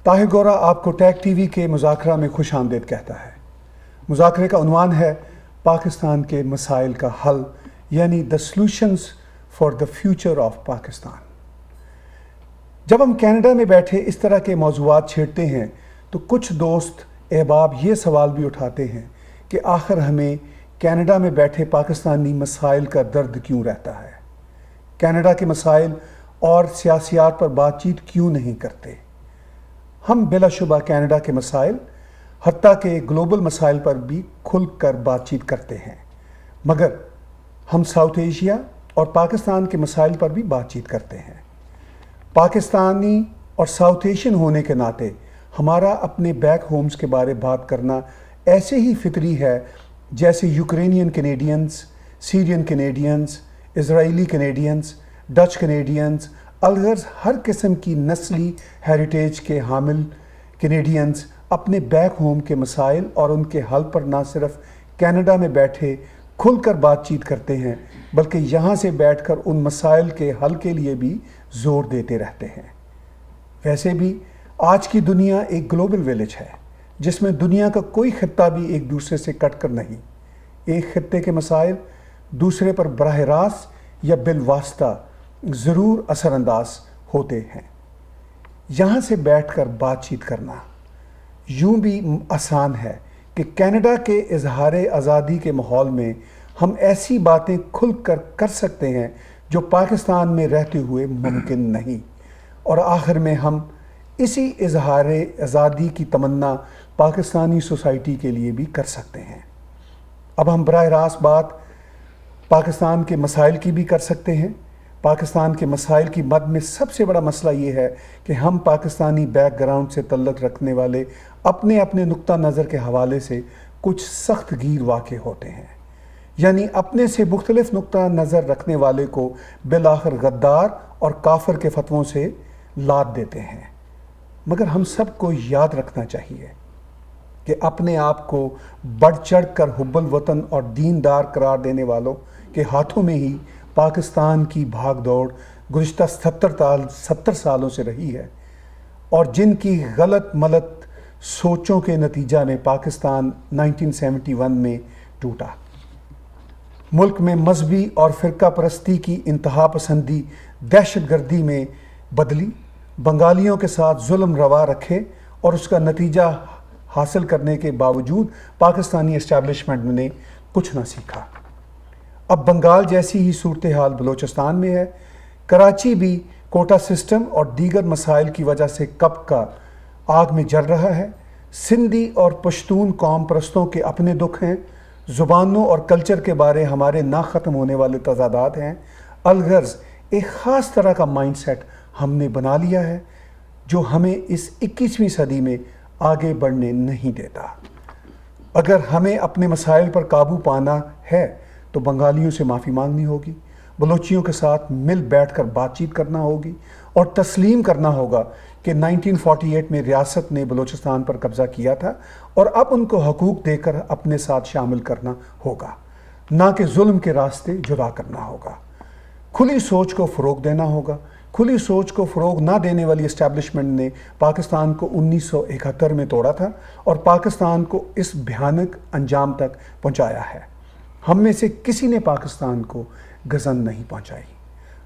طاہر گورا آپ کو ٹیک ٹی وی کے مذاکرہ میں خوش آمدید کہتا ہے۔ مذاکرے کا عنوان ہے پاکستان کے مسائل کا حل، یعنی the solutions for the future of Pakistan. جب ہم کینیڈا میں بیٹھے اس طرح کے موضوعات چھیڑتے ہیں تو کچھ دوست احباب یہ سوال بھی اٹھاتے ہیں کہ آخر ہمیں کینیڈا میں بیٹھے پاکستانی مسائل کا درد کیوں رہتا ہے؟ کینیڈا کے مسائل اور سیاسیات پر بات چیت کیوں نہیں کرتے؟ ہم بلا شبہ کینیڈا کے مسائل حتیٰ کہ گلوبل مسائل پر بھی کھل کر بات چیت کرتے ہیں، مگر ہم ساؤتھ ایشیا اور پاکستان کے مسائل پر بھی بات چیت کرتے ہیں۔ پاکستانی اور ساؤتھ ایشین ہونے کے ناطے ہمارا اپنے بیک ہومز کے بارے بات کرنا ایسے ہی فطری ہے جیسے یوکرینین کینیڈینز، سیرین کینیڈینز، اسرائیلی کینیڈینز، ڈچ کینیڈینز، الغرض ہر قسم کی نسلی ہیریٹیج کے حامل کینیڈینز اپنے بیک ہوم کے مسائل اور ان کے حل پر نہ صرف کینیڈا میں بیٹھے کھل کر بات چیت کرتے ہیں بلکہ یہاں سے بیٹھ کر ان مسائل کے حل کے لیے بھی زور دیتے رہتے ہیں۔ ویسے بھی آج کی دنیا ایک گلوبل ویلیج ہے جس میں دنیا کا کوئی خطہ بھی ایک دوسرے سے کٹ کر نہیں۔ ایک خطے کے مسائل دوسرے پر براہ راست یا بالواسطہ ضرور اثر انداز ہوتے ہیں۔ یہاں سے بیٹھ کر بات چیت کرنا یوں بھی آسان ہے کہ کینیڈا کے اظہار آزادی کے ماحول میں ہم ایسی باتیں کھل کر کر سکتے ہیں جو پاکستان میں رہتے ہوئے ممکن نہیں، اور آخر میں ہم اسی اظہار آزادی کی تمنا پاکستانی سوسائٹی کے لیے بھی کر سکتے ہیں۔ اب ہم براہ راست بات پاکستان کے مسائل کی بھی کر سکتے ہیں۔ پاکستان کے مسائل کی مد میں سب سے بڑا مسئلہ یہ ہے کہ ہم پاکستانی بیک گراؤنڈ سے تعلق رکھنے والے اپنے اپنے نقطہ نظر کے حوالے سے کچھ سخت گیر واقع ہوتے ہیں، یعنی اپنے سے مختلف نقطہ نظر رکھنے والے کو بالآخر غدار اور کافر کے فتووں سے لاد دیتے ہیں۔ مگر ہم سب کو یاد رکھنا چاہیے کہ اپنے آپ کو بڑھ چڑھ کر حب الوطن اور دیندار قرار دینے والوں کے ہاتھوں میں ہی پاکستان کی بھاگ دوڑ گزشتہ 70 سالوں سے رہی ہے، اور جن کی غلط ملت سوچوں کے نتیجہ میں پاکستان 1971 میں ٹوٹا۔ ملک میں مذہبی اور فرقہ پرستی کی انتہا پسندی دہشت گردی میں بدلی، بنگالیوں کے ساتھ ظلم روا رکھے، اور اس کا نتیجہ حاصل کرنے کے باوجود پاکستانی اسٹیبلشمنٹ نے کچھ نہ سیکھا۔ اب بنگال جیسی ہی صورتحال بلوچستان میں ہے۔ کراچی بھی کوٹا سسٹم اور دیگر مسائل کی وجہ سے کب کا آگ میں جل رہا ہے۔ سندھی اور پشتون قوم پرستوں کے اپنے دکھ ہیں، زبانوں اور کلچر کے بارے ہمارے نہ ختم ہونے والے تضادات ہیں۔ الغرض ایک خاص طرح کا مائنڈ سیٹ ہم نے بنا لیا ہے جو ہمیں اس 21ویں صدی میں آگے بڑھنے نہیں دیتا۔ اگر ہمیں اپنے مسائل پر قابو پانا ہے تو بنگالیوں سے معافی مانگنی ہوگی، بلوچیوں کے ساتھ مل بیٹھ کر بات چیت کرنا ہوگی، اور تسلیم کرنا ہوگا کہ 1948 میں ریاست نے بلوچستان پر قبضہ کیا تھا اور اب ان کو حقوق دے کر اپنے ساتھ شامل کرنا ہوگا، نہ کہ ظلم کے راستے جدا کرنا ہوگا۔ کھلی سوچ کو فروغ دینا ہوگا۔ کھلی سوچ کو فروغ نہ دینے والی اسٹیبلشمنٹ نے پاکستان کو 1971 میں توڑا تھا اور پاکستان کو اس بھیانک انجام تک پہنچایا ہے۔ ہم میں سے کسی نے پاکستان کو گزن نہیں پہنچائی۔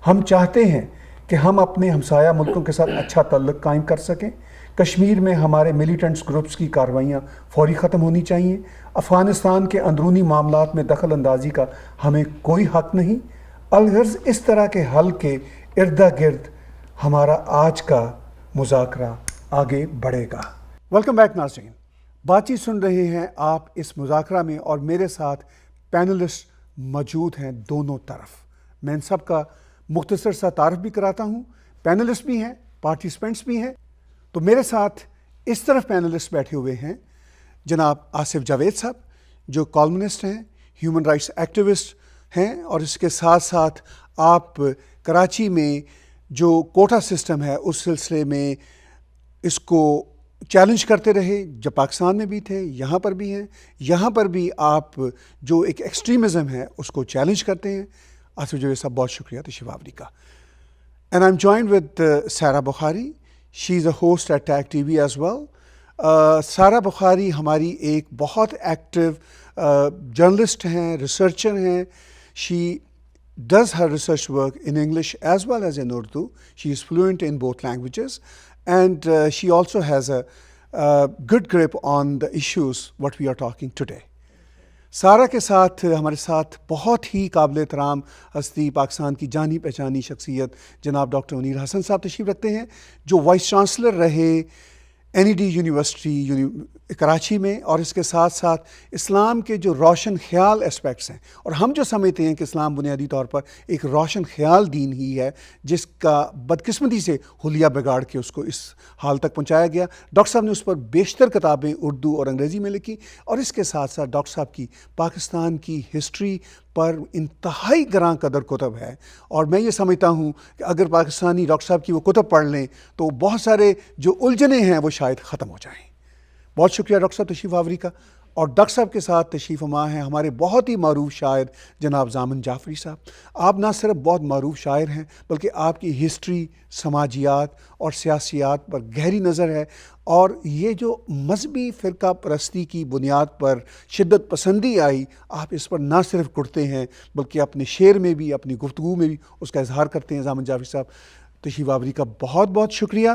ہم چاہتے ہیں کہ ہم اپنے ہمسایہ ملکوں کے ساتھ اچھا تعلق قائم کر سکیں۔ کشمیر میں ہمارے ملیٹنٹس گروپس کی کاروائیاں فوری ختم ہونی چاہیے۔ افغانستان کے اندرونی معاملات میں دخل اندازی کا ہمیں کوئی حق نہیں۔ الغرض اس طرح کے حل کے ارد گرد ہمارا آج کا مذاکرہ آگے بڑھے گا۔ ویلکم بیک ناظرین، بات چیت سن رہے ہیں آپ اس مذاکرہ میں، اور میرے ساتھ پینلسٹ موجود ہیں دونوں طرف۔ میں ان سب کا مختصر سا تعارف بھی کراتا ہوں۔ پینلسٹ بھی ہیں، پارٹیسپینٹس بھی ہیں۔ تو میرے ساتھ اس طرف پینلسٹ بیٹھے ہوئے ہیں جناب آصف جاوید صاحب، جو کالمنسٹ ہیں، ہیومن رائٹس ایکٹیوسٹ ہیں، اور اس کے ساتھ ساتھ آپ کراچی میں جو کوٹا سسٹم ہے اس سلسلے میں اس کو چیلنج کرتے رہے، جب پاکستان میں بھی تھے، یہاں پر بھی ہیں، یہاں پر بھی آپ جو ایک ایکسٹریمزم ہے اس کو چیلنج کرتے ہیں۔ آصف جاوید صاحب بہت شکریہ تشریف آوری کا۔ And I am joined with Sara Bukhari, She is a host at TAG TV as well. Sara Bukhari ہماری ایک بہت ایکٹیو جرنلسٹ ہیں, ریسرچر ہیں. She does her research work in English as well as in Urdu. She is fluent in both languages, and she also has a good grip on the issues what we are talking today. Sara کے ساتھ ہمارے ساتھ بہت ہی قابل احترام ہستی, پاکستان کی جانی پہچانی شخصیت جناب ڈاکٹر منیر حسن صاحب تشریف رکھتے ہیں, جو وائس چانسلر رہے NED یونیورسٹی کراچی میں, اور اس کے ساتھ ساتھ اسلام کے جو روشن خیال اسپیکٹس ہیں, اور ہم جو سمجھتے ہیں کہ اسلام بنیادی طور پر ایک روشن خیال دین ہی ہے جس کا بدقسمتی سے حلیہ بگاڑ کے اس کو اس حال تک پہنچایا گیا. ڈاکٹر صاحب نے اس پر بیشتر کتابیں اردو اور انگریزی میں لکھی, اور اس کے ساتھ ساتھ ڈاکٹر صاحب کی پاکستان کی ہسٹری پر انتہائی گراں قدر کتب ہے. اور میں یہ سمجھتا ہوں کہ اگر پاکستانی ڈاکٹر صاحب کی وہ کتب پڑھ لیں تو بہت سارے جو الجھنیں ہیں وہ شاید ختم ہو جائیں. بہت شکریہ ڈاکٹر صاحب تشریف آوری کا. اور ڈاکٹر صاحب کے ساتھ تشریف فرما ہیں ہمارے بہت ہی معروف شاعر جناب زامن جعفری صاحب. آپ نہ صرف بہت معروف شاعر ہیں بلکہ آپ کی ہسٹری, سماجیات اور سیاسیات پر گہری نظر ہے, اور یہ جو مذہبی فرقہ پرستی کی بنیاد پر شدت پسندی آئی, آپ اس پر نہ صرف کرتے ہیں بلکہ اپنے شعر میں بھی, اپنی گفتگو میں بھی اس کا اظہار کرتے ہیں. زامن جعفری صاحب تشریف آوری کا بہت بہت شکریہ.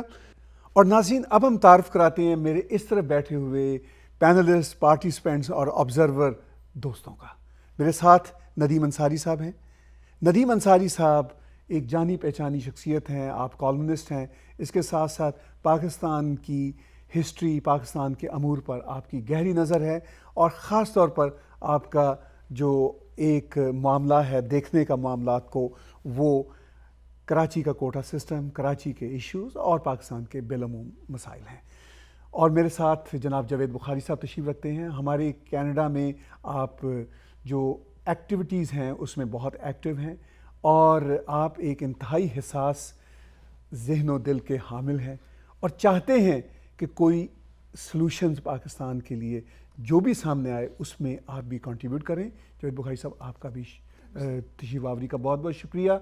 اور ناظرین, اب ہم تعارف کراتے ہیں میرے اس طرف بیٹھے ہوئے پینلسٹ, پارٹیسپینٹس اور آبزرور دوستوں کا. میرے ساتھ ندیم انصاری صاحب ہیں. ندیم انصاری صاحب ایک جانی پہچانی شخصیت ہیں, آپ کالمنسٹ ہیں. اس کے ساتھ ساتھ پاکستان کی ہسٹری, پاکستان کے امور پر آپ کی گہری نظر ہے, اور خاص طور پر آپ کا جو ایک معاملہ ہے دیکھنے کا معاملات کو, وہ کراچی کا کوٹا سسٹم, کراچی کے ایشوز اور پاکستان کے بالعموم مسائل ہیں. اور میرے ساتھ جناب جاوید بخاری صاحب تشریف رکھتے ہیں. ہمارے کینیڈا میں آپ جو ایکٹیویٹیز ہیں اس میں بہت ایکٹیو ہیں, اور آپ ایک انتہائی حساس ذہن و دل کے حامل ہیں, اور چاہتے ہیں کہ کوئی سلوشنز پاکستان کے لیے جو بھی سامنے آئے اس میں آپ بھی کنٹریبیوٹ کریں. جاوید بخاری صاحب, آپ کا بھی تشریف آوری کا بہت بہت شکریہ.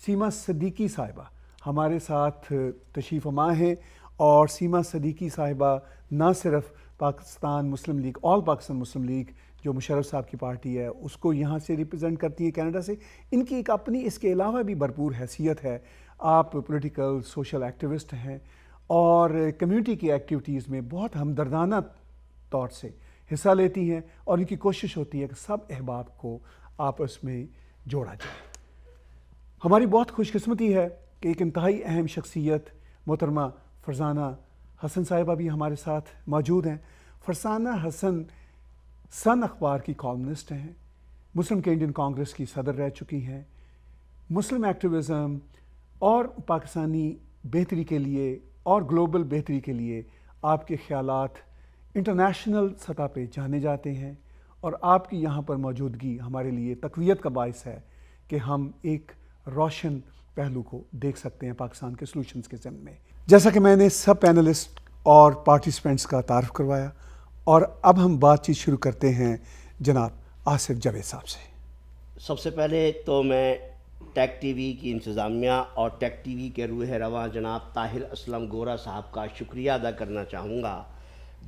سیما صدیقی صاحبہ ہمارے ساتھ تشریف فرما ہیں, اور سیما صدیقی صاحبہ نہ صرف پاکستان مسلم لیگ, آل پاکستان مسلم لیگ جو مشرف صاحب کی پارٹی ہے اس کو یہاں سے ریپرزینٹ کرتی ہیں کینیڈا سے. ان کی ایک اپنی اس کے علاوہ بھی بھرپور حیثیت ہے. آپ پولیٹیکل سوشل ایکٹیوسٹ ہیں, اور کمیونٹی کی ایکٹیویٹیز میں بہت ہمدردانہ طور سے حصہ لیتی ہیں, اور ان کی کوشش ہوتی ہے کہ سب احباب کو آپس میں جوڑا جائے. ہماری بہت خوش قسمتی ہے کہ ایک انتہائی اہم شخصیت محترمہ فرزانہ حسن صاحبہ بھی ہمارے ساتھ موجود ہیں. فرزانہ حسن سن اخبار کی کالمنسٹ ہیں, مسلم انڈین کانگریس کی صدر رہ چکی ہیں. مسلم ایکٹیوزم اور پاکستانی بہتری کے لیے اور گلوبل بہتری کے لیے آپ کے خیالات انٹرنیشنل سطح پہ جانے جاتے ہیں, اور آپ کی یہاں پر موجودگی ہمارے لیے تقویت کا باعث ہے کہ ہم ایک روشن پہلو کو دیکھ سکتے ہیں پاکستان کے سلوشنز کے ضمن میں. جیسا کہ میں نے سب پینلسٹ اور پارٹیسپینٹس کا تعارف کروایا, اور اب ہم بات چیت شروع کرتے ہیں جناب آصف جاوید صاحب سے. سب سے پہلے تو میں ٹیک ٹی وی کی انتظامیہ اور ٹیک ٹی وی کے روح رواں جناب طاہر اسلم گورا صاحب کا شکریہ ادا کرنا چاہوں گا,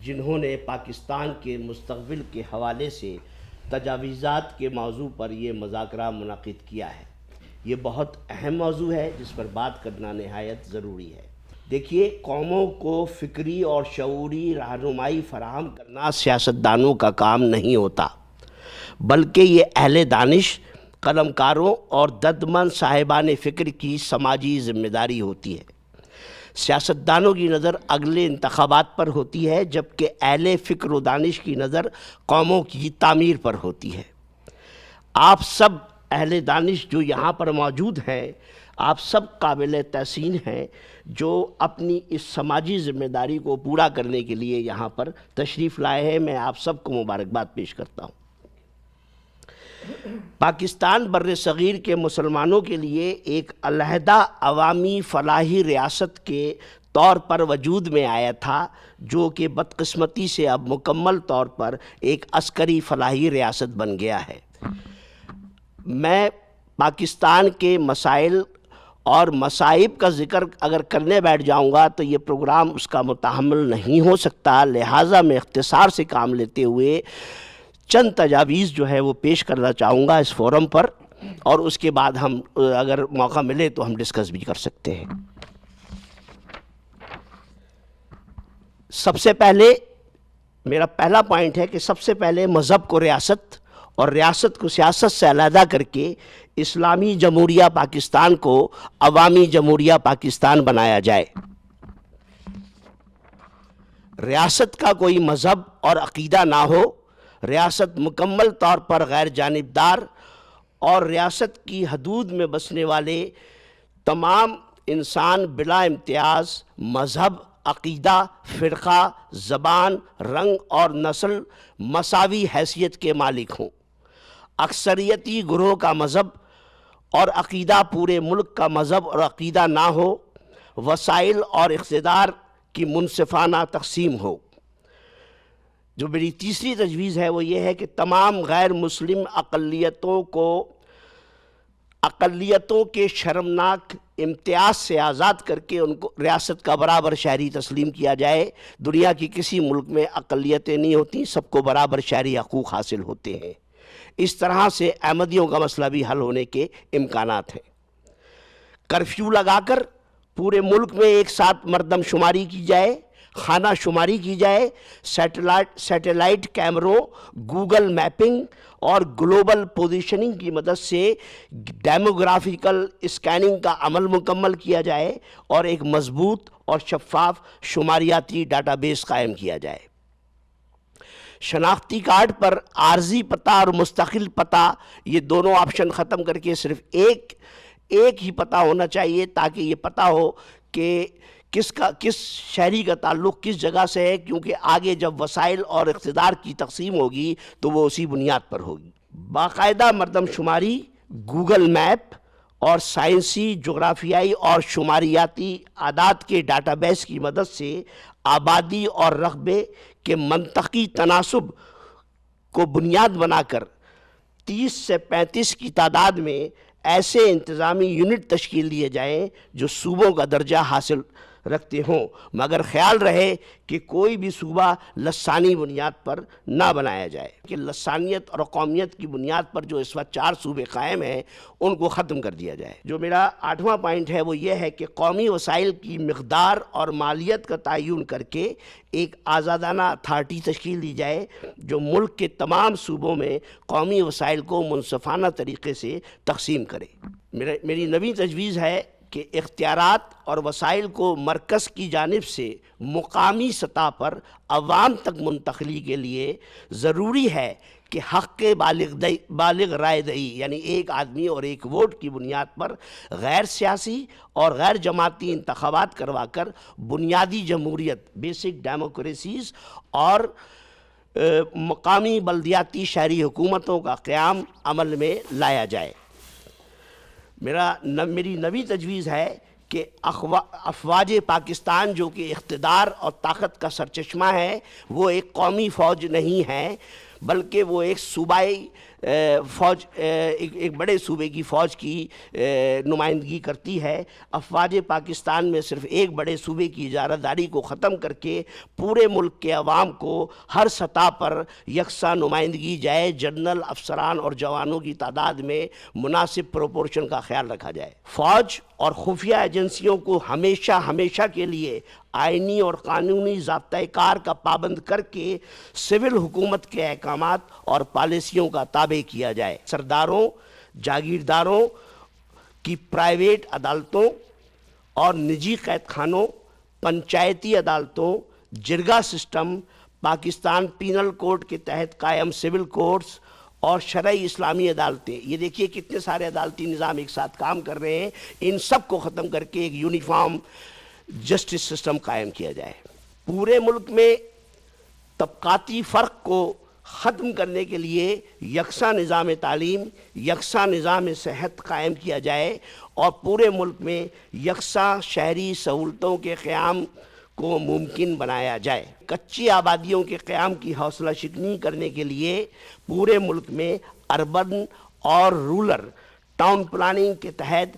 جنہوں نے پاکستان کے مستقبل کے حوالے سے تجاویزات کے موضوع پر یہ مذاکرہ منعقد کیا ہے. یہ بہت اہم موضوع ہے جس پر بات کرنا نہایت ضروری ہے. دیکھیے, قوموں کو فکری اور شعوری رہنمائی فراہم کرنا سیاستدانوں کا کام نہیں ہوتا, بلکہ یہ اہل دانش, قلمکاروں اور دردمند صاحبان فکر کی سماجی ذمہ داری ہوتی ہے. سیاستدانوں کی نظر اگلے انتخابات پر ہوتی ہے, جبکہ اہل فکر و دانش کی نظر قوموں کی تعمیر پر ہوتی ہے. آپ سب اہل دانش جو یہاں پر موجود ہیں, آپ سب قابل تحسین ہیں جو اپنی اس سماجی ذمہ داری کو پورا کرنے کے لیے یہاں پر تشریف لائے ہیں. میں آپ سب کو مبارکباد پیش کرتا ہوں. پاکستان بر صغیر کے مسلمانوں کے لیے ایک علیحدہ عوامی فلاحی ریاست کے طور پر وجود میں آیا تھا, جو کہ بدقسمتی سے اب مکمل طور پر ایک عسکری فلاحی ریاست بن گیا ہے. میں پاکستان کے مسائل اور مصائب کا ذکر اگر کرنے بیٹھ جاؤں گا تو یہ پروگرام اس کا متحمل نہیں ہو سکتا، لہٰذا میں اختصار سے کام لیتے ہوئے چند تجاویز جو ہے وہ پیش کرنا چاہوں گا اس فورم پر، اور اس کے بعد ہم اگر موقع ملے تو ہم ڈسکس بھی کر سکتے ہیں۔ سب سے پہلے میرا پہلا پوائنٹ ہے کہ سب سے پہلے مذہب کو ریاست اور ریاست کو سیاست سے علیحدہ کر کے اسلامی جمہوریہ پاکستان کو عوامی جمہوریہ پاکستان بنایا جائے۔ ریاست کا کوئی مذہب اور عقیدہ نہ ہو، ریاست مکمل طور پر غیر جانبدار، اور ریاست کی حدود میں بسنے والے تمام انسان بلا امتیاز مذہب، عقیدہ، فرقہ، زبان، رنگ اور نسل مساوی حیثیت کے مالک ہوں۔ اکثریتی گروہ کا مذہب اور عقیدہ پورے ملک کا مذہب اور عقیدہ نہ ہو، وسائل اور اقتدار کی منصفانہ تقسیم ہو۔ جو میری تیسری تجویز ہے وہ یہ ہے کہ تمام غیر مسلم اقلیتوں کے شرمناک امتیاز سے آزاد کر کے ان کو ریاست کا برابر شہری تسلیم کیا جائے۔ دنیا کی کسی ملک میں اقلیتیں نہیں ہوتی، سب کو برابر شہری حقوق حاصل ہوتے ہیں۔ اس طرح سے احمدیوں کا مسئلہ بھی حل ہونے کے امکانات ہیں۔ کرفیو لگا کر پورے ملک میں ایک ساتھ مردم شماری کی جائے، خانہ شماری کی جائے، سیٹلائٹ کیمروں، گوگل میپنگ اور گلوبل پوزیشننگ کی مدد سے ڈیموگرافیکل اسکیننگ کا عمل مکمل کیا جائے اور ایک مضبوط اور شفاف شماریاتی ڈاٹا بیس قائم کیا جائے۔ شناختی کارڈ پر عارضی پتہ اور مستقل پتہ، یہ دونوں آپشن ختم کر کے صرف ایک ہی پتہ ہونا چاہیے، تاکہ یہ پتہ ہو کہ کس شہری کا تعلق کس جگہ سے ہے، کیونکہ آگے جب وسائل اور اقتدار کی تقسیم ہوگی تو وہ اسی بنیاد پر ہوگی۔ باقاعدہ مردم شماری، گوگل میپ اور سائنسی، جغرافیائی اور شماریاتی اعداد کے ڈاٹا بیس کی مدد سے آبادی اور رقبے کے منطقی تناسب کو بنیاد بنا کر 30 سے 35 کی تعداد میں ایسے انتظامی یونٹ تشکیل دیے جائیں جو صوبوں کا درجہ حاصل رکھتے ہوں، مگر خیال رہے کہ کوئی بھی صوبہ لسانی بنیاد پر نہ بنایا جائے، کہ لسانیت اور قومیت کی بنیاد پر جو اس وقت 4 صوبے قائم ہیں ان کو ختم کر دیا جائے۔ جو میرا 8واں پوائنٹ ہے وہ یہ ہے کہ قومی وسائل کی مقدار اور مالیت کا تعین کر کے ایک آزادانہ اتھارٹی تشکیل دی جائے جو ملک کے تمام صوبوں میں قومی وسائل کو منصفانہ طریقے سے تقسیم کرے۔ میری نویں تجویز ہے کہ اختیارات اور وسائل کو مرکز کی جانب سے مقامی سطح پر عوام تک منتقلی کے لیے ضروری ہے کہ حق بالغ رائے دہی، یعنی ایک آدمی اور ایک ووٹ کی بنیاد پر غیر سیاسی اور غیر جماعتی انتخابات کروا کر بنیادی جمہوریت، بیسک ڈیموکریسیز اور مقامی بلدیاتی شہری حکومتوں کا قیام عمل میں لایا جائے۔ میری نویں تجویز ہے کہ افواج پاکستان جو کہ اقتدار اور طاقت کا سرچشمہ ہے، وہ ایک قومی فوج نہیں ہے، بلکہ وہ ایک صوبائی فوج، ایک بڑے صوبے کی فوج کی نمائندگی کرتی ہے۔ افواج پاکستان میں صرف ایک بڑے صوبے کی اجارہ داری کو ختم کر کے پورے ملک کے عوام کو ہر سطح پر یکساں نمائندگی جائے، جنرل، افسران اور جوانوں کی تعداد میں مناسب پروپورشن کا خیال رکھا جائے۔ فوج اور خفیہ ایجنسیوں کو ہمیشہ کے لیے آئینی اور قانونی ضابطۂ کار کا پابند کر کے سول حکومت کے احکامات اور پالیسیوں کا تابع کیا جائے۔ سرداروں، جاگیرداروں کی پرائیویٹ عدالتوں اور نجی قید خانوں، پنچایتی عدالتوں، جرگہ سسٹم، پاکستان پینل کوڈ کے تحت قائم سول کورٹس اور شرعی اسلامی عدالتیں، یہ دیکھیے کتنے سارے عدالتی نظام ایک ساتھ کام کر رہے ہیں، ان سب کو ختم کر کے ایک یونیفارم جسٹس سسٹم قائم کیا جائے۔ پورے ملک میں طبقاتی فرق کو ختم کرنے کے لیے یکساں نظام تعلیم، یکساں نظام صحت قائم کیا جائے اور پورے ملک میں یکساں شہری سہولتوں کے قیام کو ممکن بنایا جائے۔ کچی آبادیوں کے قیام کی حوصلہ شکنی کرنے کے لیے پورے ملک میں اربن اور رورل ٹاؤن پلاننگ کے تحت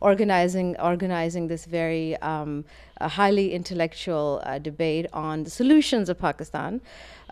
organizing this very highly intellectual debate on the solutions of Pakistan.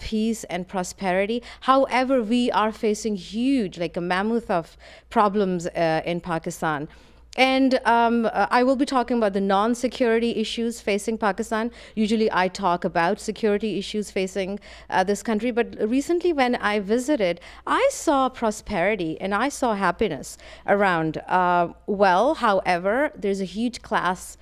peace and prosperity. However, we are facing huge, like a mammoth of problems in Pakistan. And I will be talking about the non-security issues facing Pakistan. Usually I talk about security issues facing this country, but recently when I visited, I saw prosperity and I saw happiness around. However, there's a huge class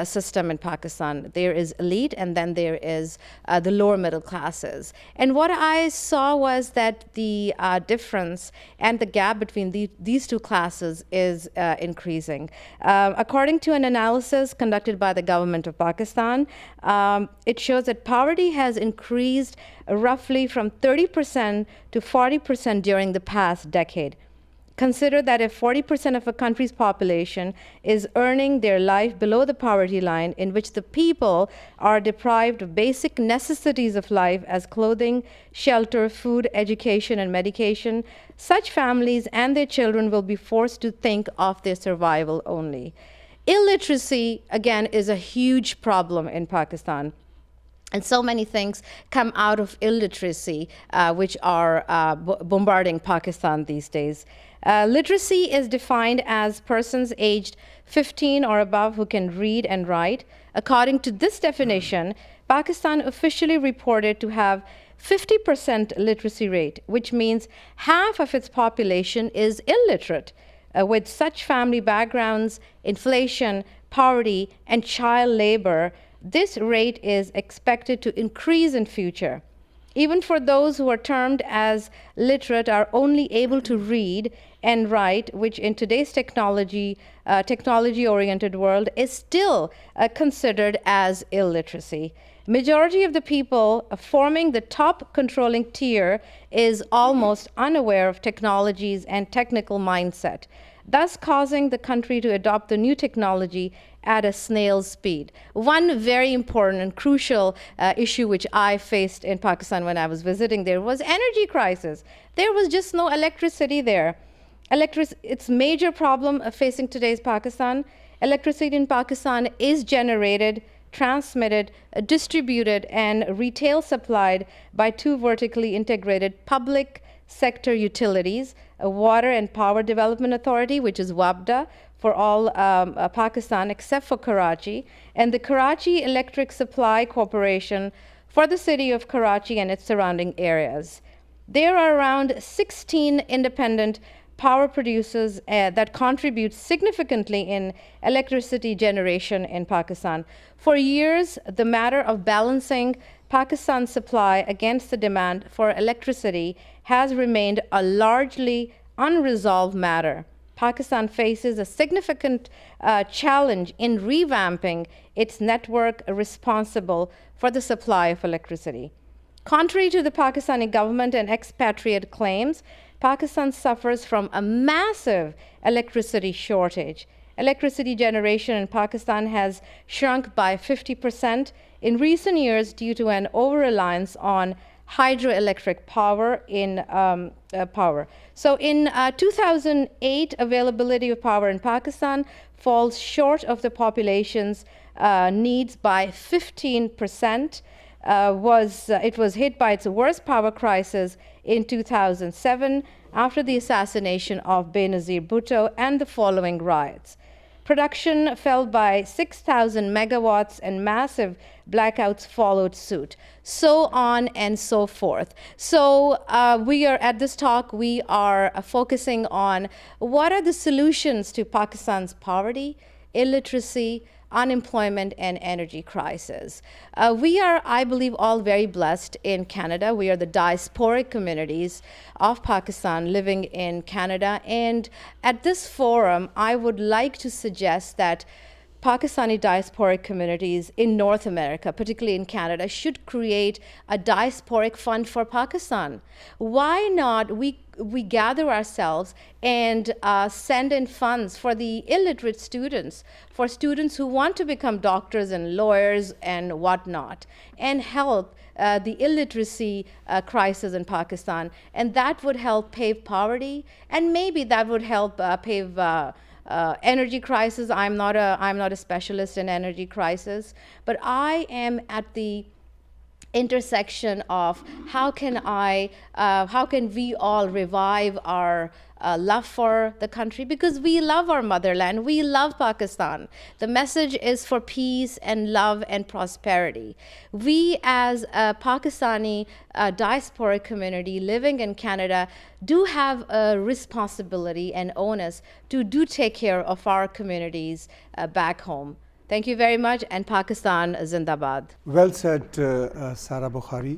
system in Pakistan. There is elite and then there is the lower middle classes. And what I saw was that the difference and the gap between these two classes is increasing. According to an analysis conducted by the government of Pakistan, it shows that poverty has increased roughly from 30% to 40% during the past decade. Consider that if 40% of a country's population is earning their life below the poverty line, in which the people are deprived of basic necessities of life as clothing, shelter, food, education, and medication, such families and their children will be forced to think of their survival only. Illiteracy, again, is a huge problem in Pakistan. And so many things come out of illiteracy, which are bombarding Pakistan these days. Literacy is defined as persons aged 15 or above who can read and write. According to this definition, Pakistan officially reported to have 50% literacy rate, which means half of its population is illiterate. With such family backgrounds, inflation, poverty, and child labor, this rate is expected to increase in future. Even for those who are termed as literate are only able to read and write, which in today's technology-oriented world is still considered as illiteracy. Majority of the people forming the top controlling tier is almost unaware of technologies and technical mindset, thus causing the country to adopt the new technology at a snail's speed. One very important and crucial issue which I faced in Pakistan when I was visiting there was energy crisis. There was just no electricity there. It's major problem facing today's Pakistan. Electricity in Pakistan is generated, transmitted, distributed, and retail supplied by two vertically integrated public sector utilities, a Water and Power Development Authority, which is WAPDA, for all Pakistan except for Karachi, and the Karachi Electric Supply Corporation for the city of Karachi and its surrounding areas. There are around 16 independent power producers that contribute significantly in electricity generation in Pakistan. For years, the matter of balancing Pakistan's supply against the demand for electricity has remained a largely unresolved matter. Pakistan faces a significant challenge in revamping its network responsible for the supply of electricity. Contrary to the Pakistani government and expatriate claims, Pakistan suffers from a massive electricity shortage. electricity generation in Pakistan has shrunk by 50% in recent years due to an over-reliance on hydroelectric power power. So in 2008, availability of power in Pakistan falls short of the population's needs by 15%. It was hit by its worst power crisis in 2007 after the assassination of Benazir Bhutto and the following riots. Production fell by 6,000 megawatts and massive blackouts followed suit, so on and so forth. So we are at this talk, we are focusing on what are the solutions to Pakistan's poverty, illiteracy, unemployment, and energy crisis. We are, I believe, all very blessed in Canada. We are the diasporic communities of Pakistan living in Canada. And at this forum, I would like to suggest that Pakistani diasporic communities in North America, particularly in Canada, should create a diasporic fund for Pakistan. Why not we gather ourselves and send in funds for the illiterate students, for students who want to become doctors and lawyers and whatnot, and help the illiteracy crisis in Pakistan. And that would help pave poverty, and maybe that would help pave energy crisis. I'm not a specialist in energy crisis, but I am at the intersection of how can we all revive our love for the country, because we love our motherland, we love Pakistan. The message is for peace and love and prosperity. We as a Pakistani diasporic community living in Canada do have a responsibility and onus to do take care of our communities back home. Thank you very much, and Pakistan Zindabad. Well said, Sara Bukhari.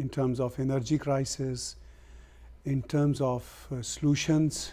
in terms of energy crisis, in terms of solutions.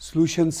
solutions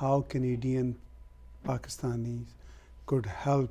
how Canadian Pakistanis could help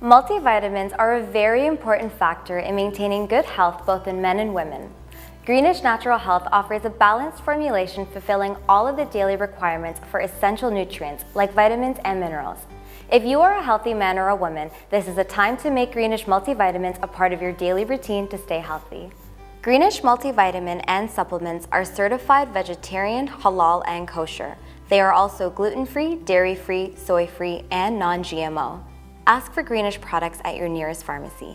Multivitamins are a very important factor in maintaining good health both in men and women. Greenish Natural Health offers a balanced formulation fulfilling all of the daily requirements for essential nutrients like vitamins and minerals. If you are a healthy man or a woman, this is a time to make Greenish multivitamins a part of your daily routine to stay healthy. Greenish multivitamin and supplements are certified vegetarian, halal, and kosher. They are also gluten-free, dairy-free, soy-free, and non-GMO. Ask for Greenish products at your nearest pharmacy.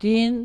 3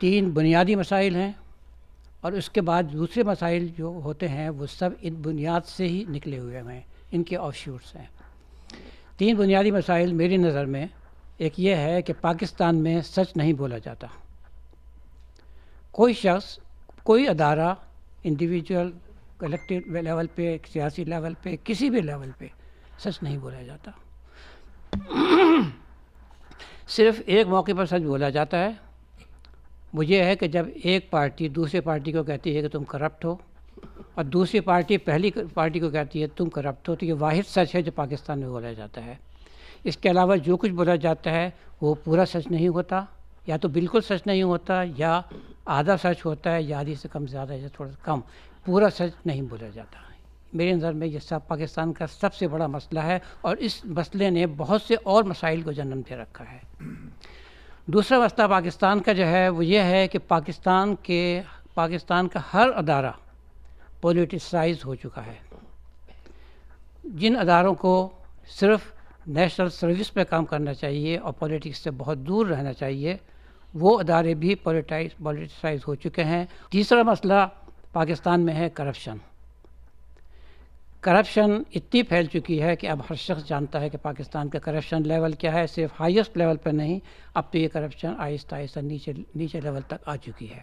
3 بنیادی مسائل ہیں اور اس کے بعد دوسرے مسائل جو ہوتے ہیں وہ سب ان بنیاد سے ہی نکلے ہوئے ہیں، ان کے آف شوٹس ہیں۔ 3 بنیادی مسائل میری نظر میں، ایک یہ ہے کہ پاکستان میں سچ نہیں بولا جاتا۔ کوئی شخص، کوئی ادارہ، انڈیویجول، کلیکٹیو لیول پہ، سیاسی لیول پہ، کسی بھی لیول پہ سچ نہیں بولا جاتا۔ صرف ایک موقع پر سچ بولا جاتا ہے، وہ یہ ہے کہ جب ایک پارٹی دوسرے پارٹی کو کہتی ہے کہ تم کرپٹ ہو، اور دوسری پارٹی پہلی پارٹی کو کہتی ہے تم کرپٹ ہو، تو یہ واحد سچ ہے جو پاکستان میں بولا جاتا ہے۔ اس کے علاوہ جو کچھ بولا جاتا ہے وہ پورا سچ نہیں ہوتا، یا تو بالکل سچ نہیں ہوتا، یا آدھا سچ ہوتا ہے، یا آدھی سے کم زیادہ یا تھوڑا کم، پورا سچ نہیں بولا جاتا۔ میرے نظر میں یہ سب پاکستان کا سب سے بڑا مسئلہ ہے، اور اس مسئلے نے بہت سے اور مسائل کو جنم دے رکھا ہے۔ دوسرا مسئلہ پاکستان کا جو ہے وہ یہ ہے کہ پاکستان کا ہر ادارہ پولیٹیسائز ہو چکا ہے۔ جن اداروں کو صرف نیشنل سروس پہ کام کرنا چاہیے اور پولیٹکس سے بہت دور رہنا چاہیے، وہ ادارے بھی پولیٹیسائز ہو چکے ہیں۔ تیسرا مسئلہ پاکستان میں ہے کرپشن۔ کرپشن اتنی پھیل چکی ہے کہ اب ہر شخص جانتا ہے کہ پاکستان کا کرپشن لیول کیا ہے، صرف ہائیسٹ لیول پر نہیں، اب تو یہ کرپشن آہستہ آہستہ نیچے لیول تک آ چکی ہے۔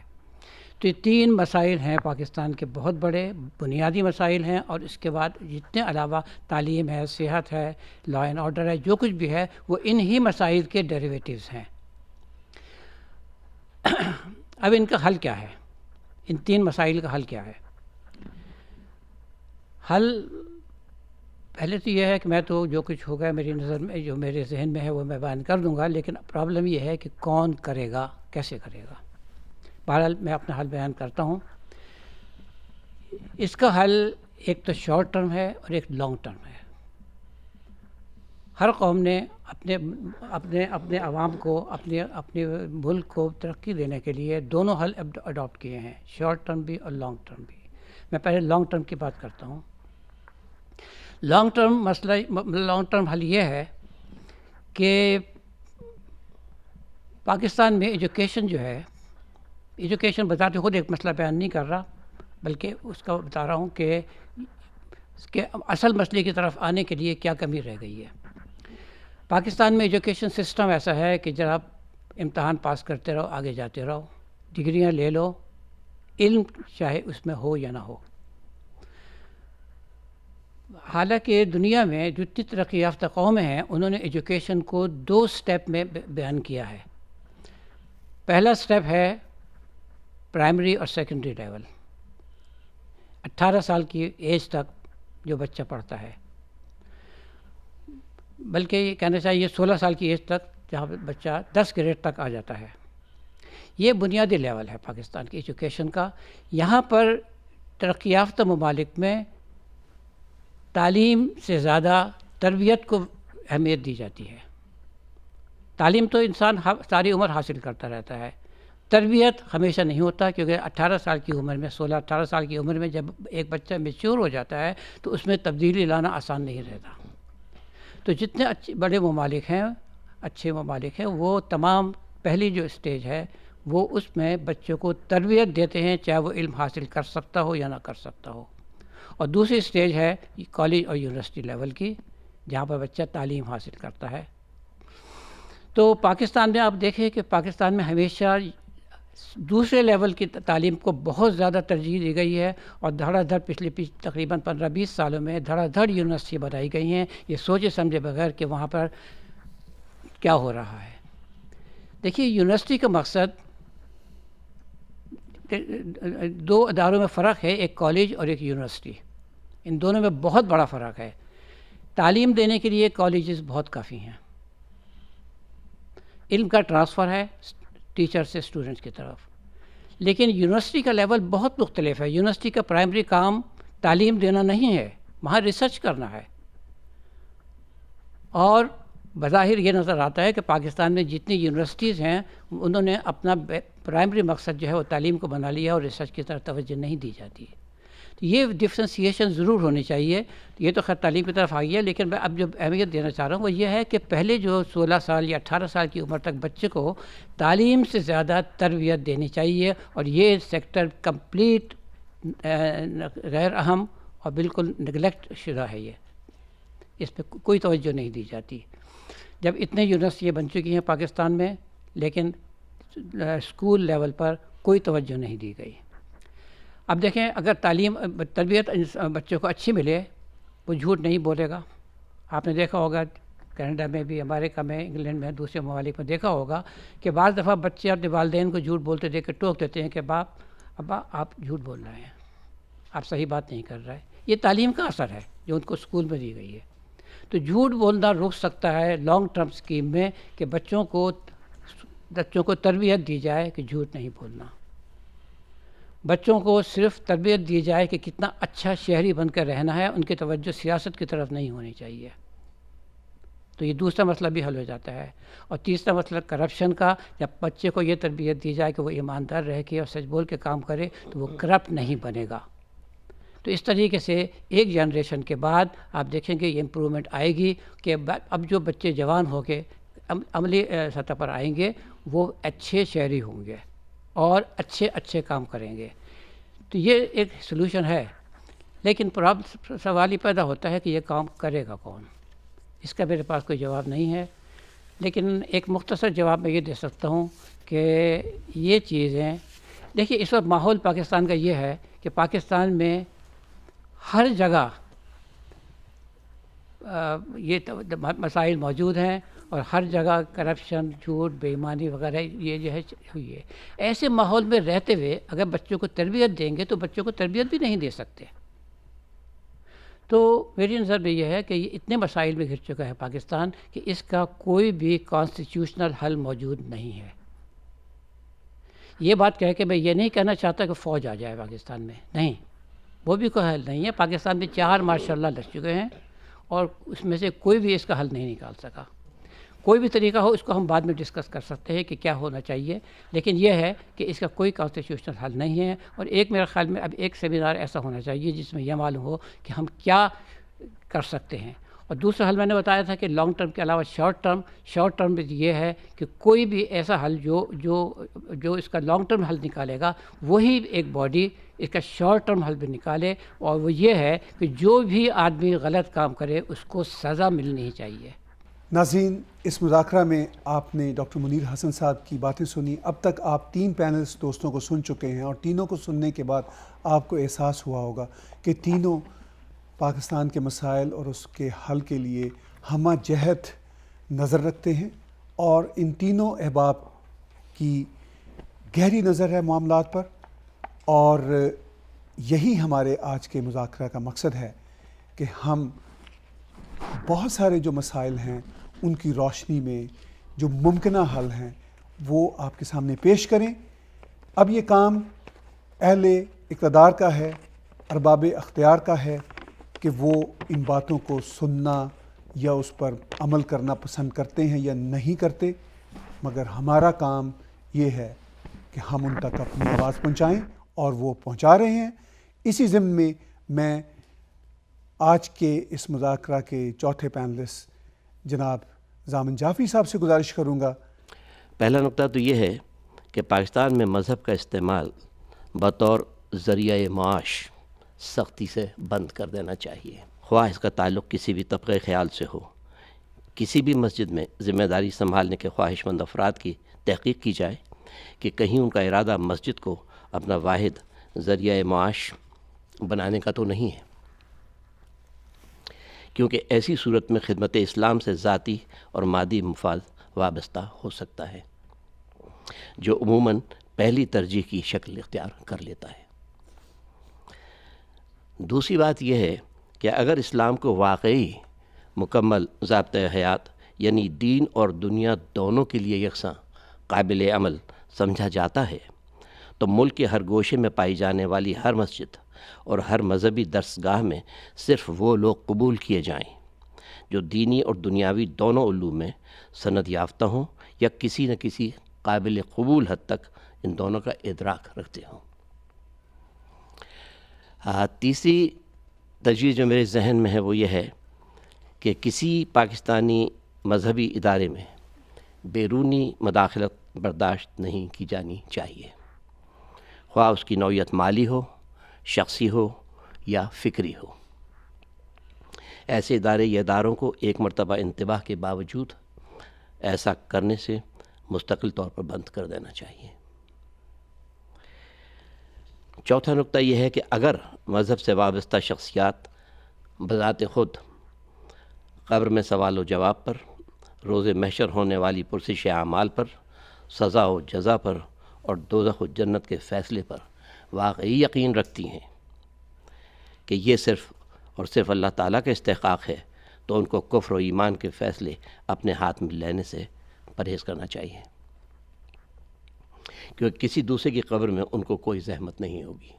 تو یہ 3 مسائل ہیں پاکستان کے، بہت بڑے بنیادی مسائل ہیں، اور اس کے بعد جتنے علاوہ تعلیم ہے، صحت ہے، لا اینڈ آرڈر ہے، جو کچھ بھی ہے وہ انہی مسائل کے ڈیریویٹیوز ہیں۔ اب ان کا حل کیا ہے؟ ان 3 مسائل کا حل کیا ہے؟ حل پہلے تو یہ ہے کہ میں تو جو کچھ ہوگا میری نظر میں، جو میرے ذہن میں ہے وہ میں بیان کر دوں گا، لیکن پرابلم یہ ہے کہ کون کرے گا، کیسے کرے گا۔ بہرحال میں اپنا حل بیان کرتا ہوں۔ اس کا حل ایک تو شارٹ ٹرم ہے اور ایک لانگ ٹرم ہے۔ ہر قوم نے اپنے عوام کو، اپنے ملک کو ترقی دینے کے لیے دونوں حل اڈاپٹ کیے ہیں، شارٹ ٹرم بھی اور لانگ ٹرم بھی۔ میں پہلے لانگ ٹرم کی بات کرتا ہوں۔ لانگ ٹرم حل یہ ہے کہ پاکستان میں ایجوکیشن جو ہے، ایجوکیشن بتاتے خود ایک مسئلہ بیان نہیں کر رہا، بلکہ اس کا بتا رہا ہوں کہ اس کے اصل مسئلے کی طرف آنے کے لیے کیا کمی رہ گئی ہے۔ پاکستان میں ایجوکیشن سسٹم ایسا ہے کہ جب آپ امتحان پاس کرتے رہو، آگے جاتے رہو، ڈگریاں لے لو، علم چاہے اس میں ہو یا نہ ہو۔ حالانکہ دنیا میں جتنی ترقی یافتہ قومیں ہیں انہوں نے ایجوکیشن کو 2 سٹیپ میں بیان کیا ہے۔ پہلا سٹیپ ہے پرائمری اور سیکنڈری لیول، 18 سال کی ایج تک جو بچہ پڑھتا ہے، بلکہ یہ کہنا چاہیے 16 سال کی ایج تک، جہاں بچہ 10 گریڈ تک آ جاتا ہے۔ یہ بنیادی لیول ہے پاکستان کی ایجوکیشن کا۔ یہاں پر ترقی یافتہ ممالک میں تعلیم سے زیادہ تربیت کو اہمیت دی جاتی ہے۔ تعلیم تو انسان ساری عمر حاصل کرتا رہتا ہے، تربیت ہمیشہ نہیں ہوتا، کیونکہ 18 سال کی عمر میں، 16-18 سال کی عمر میں جب ایک بچہ میچور ہو جاتا ہے تو اس میں تبدیلی لانا آسان نہیں رہتا۔ تو جتنے بڑے ممالک ہیں، اچھے ممالک ہیں، وہ تمام پہلی جو اسٹیج ہے وہ اس میں بچوں کو تربیت دیتے ہیں، چاہے وہ علم حاصل کر سکتا ہو یا نہ کر سکتا ہو۔ اور دوسری اسٹیج ہے کالج اور یونیورسٹی لیول کی، جہاں پر بچہ تعلیم حاصل کرتا ہے۔ تو پاکستان میں آپ دیکھیں کہ پاکستان میں ہمیشہ دوسرے لیول کی تعلیم کو بہت زیادہ ترجیح دی گئی ہے، اور دھڑا دھڑ پچھلے تقریباً 15-20 سالوں میں دھڑا دھڑ یونیورسٹی بنائی گئی ہیں، یہ سوچے سمجھے بغیر کہ وہاں پر کیا ہو رہا ہے۔ دیکھیے، یونیورسٹی کا مقصد، 2 اداروں میں فرق ہے، ایک کالج اور ایک یونیورسٹی، ان دونوں میں بہت بڑا فرق ہے۔ تعلیم دینے کے لیے کالجز بہت کافی ہیں، علم کا ٹرانسفر ہے ٹیچر سے اسٹوڈنٹس کی طرف، لیکن یونیورسٹی کا لیول بہت مختلف ہے۔ یونیورسٹی کا پرائمری کام تعلیم دینا نہیں ہے، وہاں ریسرچ کرنا ہے۔ اور بظاہر یہ نظر آتا ہے کہ پاکستان میں جتنی یونیورسٹیز ہیں انہوں نے اپنا پرائمری مقصد جو ہے وہ تعلیم کو بنا لیا، اور ریسرچ کی طرف توجہ نہیں دی جاتی۔ تو یہ ڈفرینسیشن ضرور ہونی چاہیے. یہ تو خیر تعلیم کی طرف آ گیا, لیکن میں اب جو اہمیت دینا چاہ رہا ہوں وہ یہ ہے کہ پہلے جو 16 سال یا 18 سال کی عمر تک بچے کو تعلیم سے زیادہ تربیت دینی چاہیے, اور یہ سیکٹر کمپلیٹ غیر اہم اور بالکل نگلیکٹ شدہ ہے. یہ اس پہ کوئی توجہ نہیں دی جاتی. جب اتنے یونیورسٹیاں بن چکی ہیں پاکستان میں, لیکن اسکول لیول پر کوئی توجہ نہیں دی گئی. اب دیکھیں, اگر تربیت بچوں کو اچھی ملے, وہ جھوٹ نہیں بولے گا. آپ نے دیکھا ہوگا کینیڈا میں بھی, امریکہ میں, انگلینڈ میں, دوسرے ممالک میں دیکھا ہوگا کہ بعض دفعہ بچے اپنے والدین کو جھوٹ بولتے دیکھ کے ٹوک دیتے ہیں کہ ابا آپ جھوٹ بول رہے ہیں, آپ صحیح بات نہیں کر رہے. یہ تعلیم کا اثر ہے جو ان کو اسکول میں دی گئی ہے. تو جھوٹ بولنا روک سکتا ہے لانگ ٹرم اسکیم میں کہ بچوں کو تربیت دی جائے کہ جھوٹ نہیں بولنا. بچوں کو صرف تربیت دی جائے کہ کتنا اچھا شہری بن کر رہنا ہے, ان کی توجہ سیاست کی طرف نہیں ہونی چاہیے. تو یہ دوسرا مسئلہ بھی حل ہو جاتا ہے. اور تیسرا مسئلہ کرپشن کا, جب بچے کو یہ تربیت دی جائے کہ وہ ایماندار رہ کے اور سچ بول کے کام کرے تو وہ کرپٹ نہیں بنے گا. تو اس طریقے سے ایک جنریشن کے بعد آپ دیکھیں گے یہ امپرومنٹ آئے گی کہ اب جو بچے جوان ہو کے عملی سطح پر آئیں گے وہ اچھے شہری ہوں گے اور اچھے کام کریں گے. تو یہ ایک سلوشن ہے, لیکن سوال یہ پیدا ہوتا ہے کہ یہ کام کرے گا کون. اس کا میرے پاس کوئی جواب نہیں ہے, لیکن ایک مختصر جواب میں یہ دے سکتا ہوں کہ یہ چیزیں دیکھیے, اس وقت ماحول پاکستان کا یہ ہے کہ پاکستان میں ہر جگہ یہ مسائل موجود ہیں, اور ہر جگہ کرپشن, جھوٹ, بے ایمانی وغیرہ یہ جو ہے ہوئی ہے. ایسے ماحول میں رہتے ہوئے اگر بچوں کو تربیت دیں گے تو بچوں کو تربیت بھی نہیں دے سکتے. تو میری نظر میں یہ ہے کہ یہ اتنے مسائل میں گھر چکا ہے پاکستان کہ اس کا کوئی بھی کانسٹیٹیوشنل حل موجود نہیں ہے. یہ بات کہہ کے میں یہ نہیں کہنا چاہتا کہ فوج آ جائے پاکستان میں, نہیں, وہ بھی کوئی حل نہیں ہے. پاکستان میں 4 ماشاء اللہ لڑ چکے ہیں, اور اس میں سے کوئی بھی اس کا حل نہیں نکال سکا. کوئی بھی طریقہ ہو اس کو ہم بعد میں ڈسکس کر سکتے ہیں کہ کیا ہونا چاہیے, لیکن یہ ہے کہ اس کا کوئی کانسٹیٹیوشنل حل نہیں ہے. اور ایک میرے خیال میں اب ایک سیمینار ایسا ہونا چاہیے جس میں یہ معلوم ہو کہ ہم کیا کر سکتے ہیں. اور دوسرا حل میں نے بتایا تھا کہ لانگ ٹرم کے علاوہ شارٹ ٹرم میں یہ ہے کہ کوئی بھی ایسا حل جو اس کا لانگ ٹرم حل نکالے گا وہی ایک باڈی اس کا شارٹ ٹرم حل بھی نکالے, اور وہ یہ ہے کہ جو بھی آدمی غلط کام کرے اس کو سزا ملنی چاہیے. ناظرین, اس مذاکرہ میں آپ نے ڈاکٹر منیر حسن صاحب کی باتیں سنی. اب تک آپ 3 پینلسٹ دوستوں کو سن چکے ہیں, اور تینوں کو سننے کے بعد آپ کو احساس ہوا ہوگا کہ تینوں پاکستان کے مسائل اور اس کے حل کے لیے ہمہ جہت نظر رکھتے ہیں, اور ان تینوں احباب کی گہری نظر ہے معاملات پر. اور یہی ہمارے آج کے مذاکرہ کا مقصد ہے کہ ہم بہت سارے جو مسائل ہیں ان کی روشنی میں جو ممکنہ حل ہیں وہ آپ کے سامنے پیش کریں. اب یہ کام اہل اقتدار کا ہے, ارباب اختیار کا ہے کہ وہ ان باتوں کو سننا یا اس پر عمل کرنا پسند کرتے ہیں یا نہیں کرتے, مگر ہمارا کام یہ ہے کہ ہم ان تک اپنی آواز پہنچائیں, اور وہ پہنچا رہے ہیں. اسی ضمن میں آج کے اس مذاکرہ کے چوتھے پینلسٹ جناب ضامن جعفری صاحب سے گزارش کروں گا. پہلا نقطہ تو یہ ہے کہ پاکستان میں مذہب کا استعمال بطور ذریعہ معاش سختی سے بند کر دینا چاہیے, خواہ اس کا تعلق کسی بھی طبقے خیال سے ہو. کسی بھی مسجد میں ذمہ داری سنبھالنے کے خواہش مند افراد کی تحقیق کی جائے کہ کہیں ان کا ارادہ مسجد کو اپنا واحد ذریعہ معاش بنانے کا تو نہیں ہے, کیونکہ ایسی صورت میں خدمت اسلام سے ذاتی اور مادی مفاد وابستہ ہو سکتا ہے, جو عموماً پہلی ترجیح کی شکل اختیار کر لیتا ہے. دوسری بات یہ ہے کہ اگر اسلام کو واقعی مکمل ضابطۂ حیات یعنی دین اور دنیا دونوں کے لیے یکساں قابل عمل سمجھا جاتا ہے تو ملک کے ہر گوشے میں پائی جانے والی ہر مسجد اور ہر مذہبی درسگاہ میں صرف وہ لوگ قبول کیے جائیں جو دینی اور دنیاوی دونوں علوم میں سند یافتہ ہوں یا کسی نہ کسی قابل قبول حد تک ان دونوں کا ادراک رکھتے ہوں. تیسری تجویز جو میرے ذہن میں ہے وہ یہ ہے کہ کسی پاکستانی مذہبی ادارے میں بیرونی مداخلت برداشت نہیں کی جانی چاہیے، خواہ اس کی نوعیت مالی ہو، شخصی ہو یا فکری ہو۔ ایسے ادارے یا اداروں کو ایک مرتبہ انتباہ کے باوجود ایسا کرنے سے مستقل طور پر بند کر دینا چاہیے۔ چوتھا نقطہ یہ ہے کہ اگر مذہب سے وابستہ شخصیات بذات خود قبر میں سوال و جواب پر، روز محشر ہونے والی پرسش اعمال پر، سزا و جزا پر اور دوزخ و جنت کے فیصلے پر واقعی یقین رکھتی ہیں کہ یہ صرف اور صرف اللہ تعالیٰ کا استحقاق ہے، تو ان کو کفر و ایمان کے فیصلے اپنے ہاتھ میں لینے سے پرہیز کرنا چاہیے، کیونکہ کسی دوسرے کی قبر میں ان کو کوئی زحمت نہیں ہوگی۔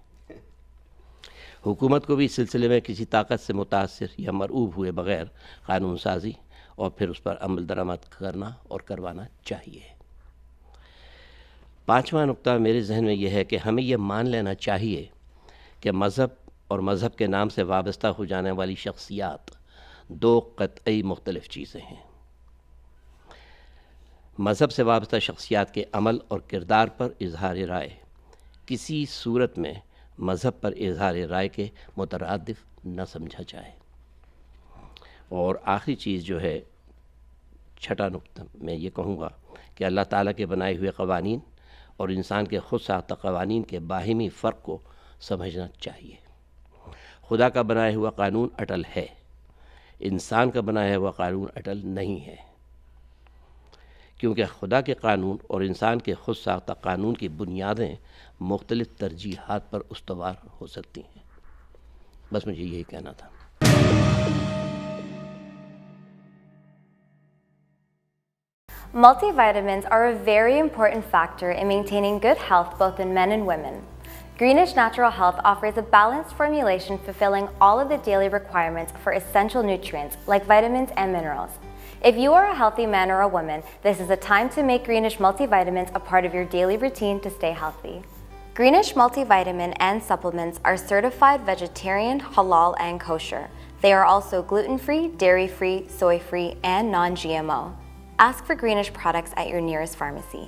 حکومت کو بھی اس سلسلے میں کسی طاقت سے متاثر یا مرعوب ہوئے بغیر قانون سازی اور پھر اس پر عمل درآمد کرنا اور کروانا چاہیے۔ پانچواں نقطہ میرے ذہن میں یہ ہے کہ ہمیں یہ مان لینا چاہیے کہ مذہب اور مذہب کے نام سے وابستہ ہو جانے والی شخصیات دو قطعی مختلف چیزیں ہیں۔ مذہب سے وابستہ شخصیات کے عمل اور کردار پر اظہار رائے کسی صورت میں مذہب پر اظہار رائے کے مترادف نہ سمجھا جائے۔ اور آخری چیز جو ہے، چھٹا نقطہ، میں یہ کہوں گا کہ اللہ تعالیٰ کے بنائے ہوئے قوانین اور انسان کے خود ساختہ قوانین کے باہمی فرق کو سمجھنا چاہیے۔ خدا کا بنایا ہوا قانون اٹل ہے، انسان کا بنایا ہوا قانون اٹل نہیں ہے، کیونکہ خدا کے قانون اور انسان کے خود ساختہ قانون کی بنیادیں مختلف ترجیحات پر استوار ہو سکتی ہیں۔ بس مجھے یہی کہنا تھا۔ Multivitamins are a very important factor in maintaining good health both in men and women. Greenish Natural Health offers a balanced formulation fulfilling all of the daily requirements for essential nutrients like vitamins and minerals. If you are a healthy man or a woman, this is a time to make Greenish multivitamins a part of your daily routine to stay healthy. Greenish multivitamin and supplements are certified vegetarian, halal, and kosher. They are also gluten-free, dairy-free, soy-free, and non-GMO. Ask for Greenish products at your nearest pharmacy.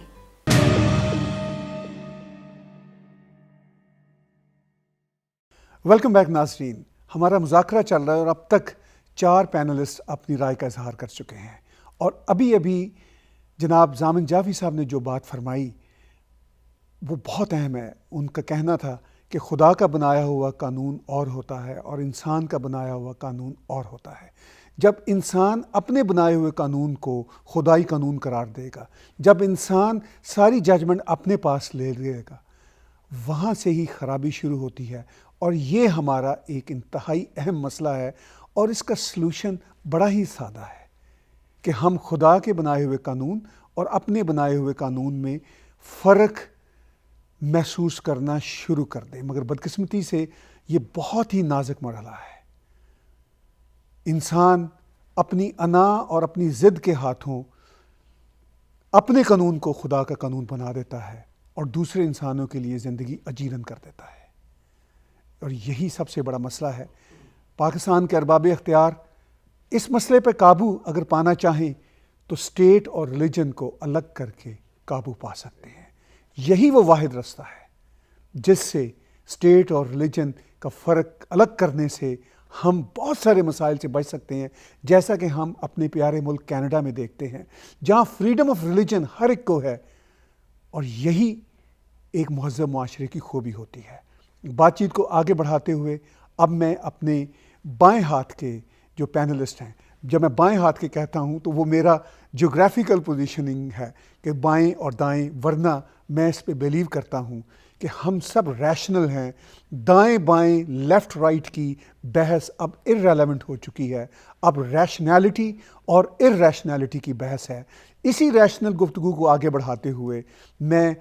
Welcome back ناظرین، ہمارا مذاکرہ چل رہا ہے اور اب تک 4 panellist اپنی رائے کا اظہار کر چکے ہیں، اور ابھی جناب زامن جعفری صاحب نے جو بات فرمائی وہ بہت اہم ہے۔ ان کا کہنا تھا کہ خدا کا بنایا ہوا قانون اور ہوتا ہے اور انسان کا بنایا ہوا قانون اور ہوتا ہے۔ جب انسان اپنے بنائے ہوئے قانون کو خدائی قانون قرار دے گا، جب انسان ساری ججمنٹ اپنے پاس لے لے گا، وہاں سے ہی خرابی شروع ہوتی ہے، اور یہ ہمارا ایک انتہائی اہم مسئلہ ہے، اور اس کا سلوشن بڑا ہی سادہ ہے کہ ہم خدا کے بنائے ہوئے قانون اور اپنے بنائے ہوئے قانون میں فرق محسوس کرنا شروع کر دیں۔ مگر بدقسمتی سے یہ بہت ہی نازک مرحلہ ہے۔ انسان اپنی انا اور اپنی ضد کے ہاتھوں اپنے قانون کو خدا کا قانون بنا دیتا ہے اور دوسرے انسانوں کے لیے زندگی اجیرن کر دیتا ہے، اور یہی سب سے بڑا مسئلہ ہے۔ پاکستان کے ارباب اختیار اس مسئلے پہ قابو اگر پانا چاہیں تو اسٹیٹ اور ریلیجن کو الگ کر کے قابو پا سکتے ہیں۔ یہی وہ واحد رستہ ہے جس سے اسٹیٹ اور ریلیجن کا فرق الگ کرنے سے ہم بہت سارے مسائل سے بچ سکتے ہیں، جیسا کہ ہم اپنے پیارے ملک کینیڈا میں دیکھتے ہیں، جہاں فریڈم آف ریلیجن ہر ایک کو ہے، اور یہی ایک مہذب معاشرے کی خوبی ہوتی ہے۔ بات چیت کو آگے بڑھاتے ہوئے اب میں اپنے بائیں ہاتھ کے جو پینلسٹ ہیں، جب میں بائیں ہاتھ کے کہتا ہوں تو وہ میرا جغرافیکل پوزیشننگ ہے کہ بائیں اور دائیں، ورنہ میں اس پہ بیلیو کرتا ہوں کہ ہم سب ریشنل ہیں۔ دائیں بائیں، لیفٹ رائٹ کی بحث اب ارریلیونٹ ہو چکی ہے، اب ریشنالٹی اور ارریشنالٹی کی بحث ہے۔ اسی ریشنل گفتگو کو آگے بڑھاتے ہوئے میں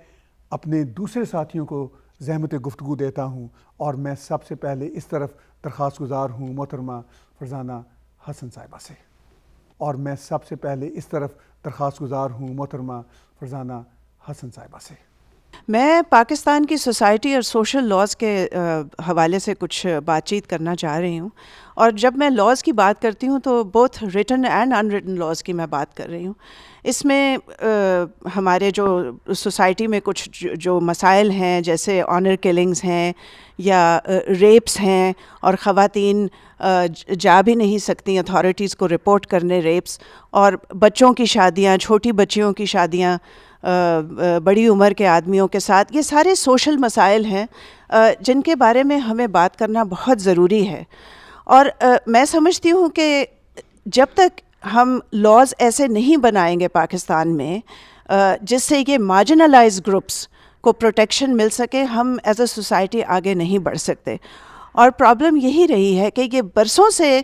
اپنے دوسرے ساتھیوں کو زحمت گفتگو دیتا ہوں، اور میں سب سے پہلے اس طرف درخواست گزار ہوں محترمہ فرزانہ حسن صاحبہ سے، اور میں سب سے پہلے اس طرف درخواست گزار ہوں محترمہ فرزانہ حسن صاحبہ سے۔ میں پاکستان کی سوسائٹی اور سوشل لاز کے حوالے سے کچھ بات چیت کرنا چاہ رہی ہوں. اور جب میں لاز کی بات کرتی ہوں تو both written and in written laws کی میں بات کر رہی ہوں. اس میں ہمارے جو سوسائٹی میں کچھ جو مسائل ہیں جیسے آنر کلنگز ہیں یا ریپس ہیں اور خواتین جا بھی نہیں سکتی اتھارٹیز کو رپورٹ کرنے ریپس، اور بچوں کی شادیاں، چھوٹی بچیوں کی شادیاں بڑی عمر کے آدمیوں کے ساتھ، یہ سارے سوشل مسائل ہیں جن کے بارے میں ہمیں بات کرنا بہت ضروری ہے. اور میں سمجھتی ہوں کہ جب تک ہم لاز ایسے نہیں بنائیں گے پاکستان میں جس سے یہ مارجنلائز گروپس کو پروٹیکشن مل سکے، ہم ایز اے سوسائٹی آگے نہیں بڑھ سکتے. اور پرابلم یہی رہی ہے کہ یہ برسوں سے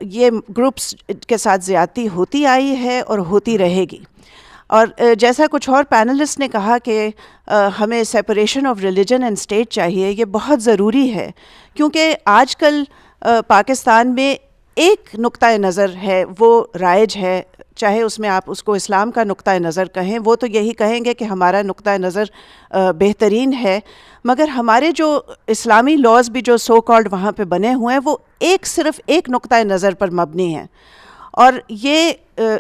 یہ گروپس کے ساتھ زیادتی ہوتی آئی ہے اور ہوتی رہے گی. اور جیسا کچھ اور پینلسٹ نے کہا کہ ہمیں separation of religion and state چاہیے، یہ بہت ضروری ہے کیونکہ آج کل پاکستان میں ایک نقطۂ نظر ہے وہ رائج ہے، چاہے اس میں آپ اس کو اسلام کا نقطۂ نظر کہیں، وہ تو یہی کہیں گے کہ ہمارا نقطۂ نظر بہترین ہے، مگر ہمارے جو اسلامی لاز بھی جو سو کالڈ وہاں پہ بنے ہوئے ہیں وہ صرف ایک نقطۂ نظر پر مبنی ہیں. اور یہ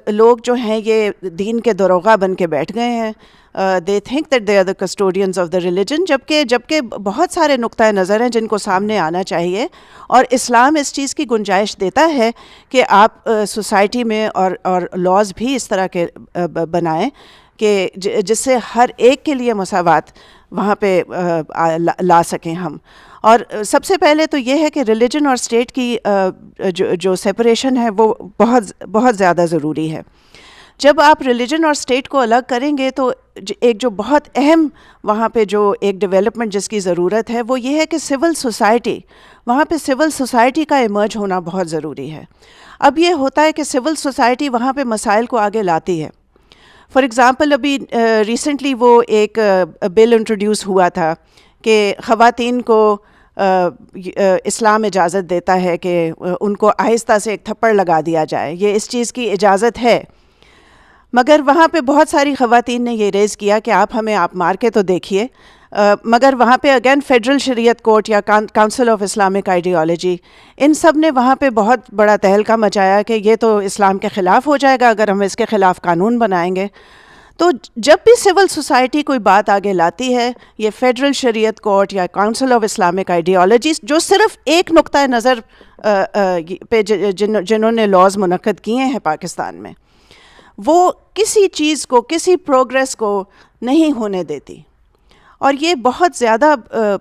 لوگ جو ہیں یہ دین کے داروغہ بن کے بیٹھ گئے ہیں. They think that they are the custodians of the religion, جبکہ بہت سارے نقطۂ نظر ہیں جن کو سامنے آنا چاہیے. اور اسلام اس چیز کی گنجائش دیتا ہے کہ آپ سوسائٹی میں اور لاز بھی اس طرح کے بنائیں کہ جس سے ہر ایک کے لیے مساوات وہاں پہ لا سکیں ہم. اور سب سے پہلے تو یہ ہے کہ ریلیجن اور اسٹیٹ کی جو سیپریشن ہے وہ بہت زیادہ ضروری ہے. جب آپ ریلیجن اور اسٹیٹ کو الگ کریں گے تو ایک جو بہت اہم وہاں پہ جو ایک ڈیولپمنٹ جس کی ضرورت ہے وہ یہ ہے کہ سول سوسائٹی، وہاں پہ سول سوسائٹی کا ایمرج ہونا بہت ضروری ہے. اب یہ ہوتا ہے کہ سول سوسائٹی وہاں پہ مسائل کو آگے لاتی ہے. فار ایگزامپل ابھی ریسنٹلی وہ ایک بل انٹروڈیوس ہوا تھا کہ خواتین کو اسلام اجازت دیتا ہے کہ ان کو آہستہ سے ایک تھپڑ لگا دیا جائے، یہ اس چیز کی اجازت ہے. مگر وہاں پہ بہت ساری خواتین نے یہ ریز کیا کہ آپ مار کے تو دیکھیے. مگر وہاں پہ اگین فیڈرل شریعت کورٹ یا کاؤنسل آف اسلامک آئیڈیالوجی ان سب نے وہاں پہ بہت بڑا تہلکہ مچایا کہ یہ تو اسلام کے خلاف ہو جائے گا اگر ہم اس کے خلاف قانون بنائیں گے. تو جب بھی سول سوسائٹی کوئی بات آگے لاتی ہے، یہ فیڈرل شریعت کورٹ یا کاؤنسل آف اسلامک آئیڈیالوجیز جو صرف ایک نقطۂ نظر پہ جنہوں نے لاز منعقد کیے ہیں پاکستان میں، وہ کسی چیز کو، کسی پروگریس کو نہیں ہونے دیتی. اور یہ بہت زیادہ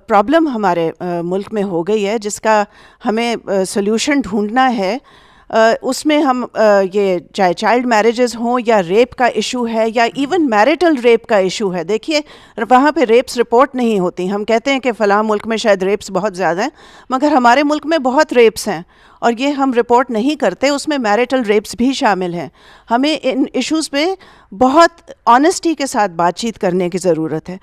پرابلم ہمارے ملک میں ہو گئی ہے جس کا ہمیں سلیوشن ڈھونڈنا ہے. اس میں ہم یہ چاہے چائلڈ میرجز ہوں یا ریپ کا ایشو ہے یا ایون میرٹل ریپ کا ایشو ہے. دیکھیے وہاں پہ ریپس رپورٹ نہیں ہوتی. ہم کہتے ہیں کہ فلاں ملک میں شاید ریپس بہت زیادہ ہیں، مگر ہمارے ملک میں بہت ریپس ہیں اور یہ ہم رپورٹ نہیں کرتے. اس میں میرٹل ریپس بھی شامل ہیں. ہمیں ان ایشوز پہ بہت آنیسٹی کے ساتھ بات چیت کرنے کی ضرورت ہے.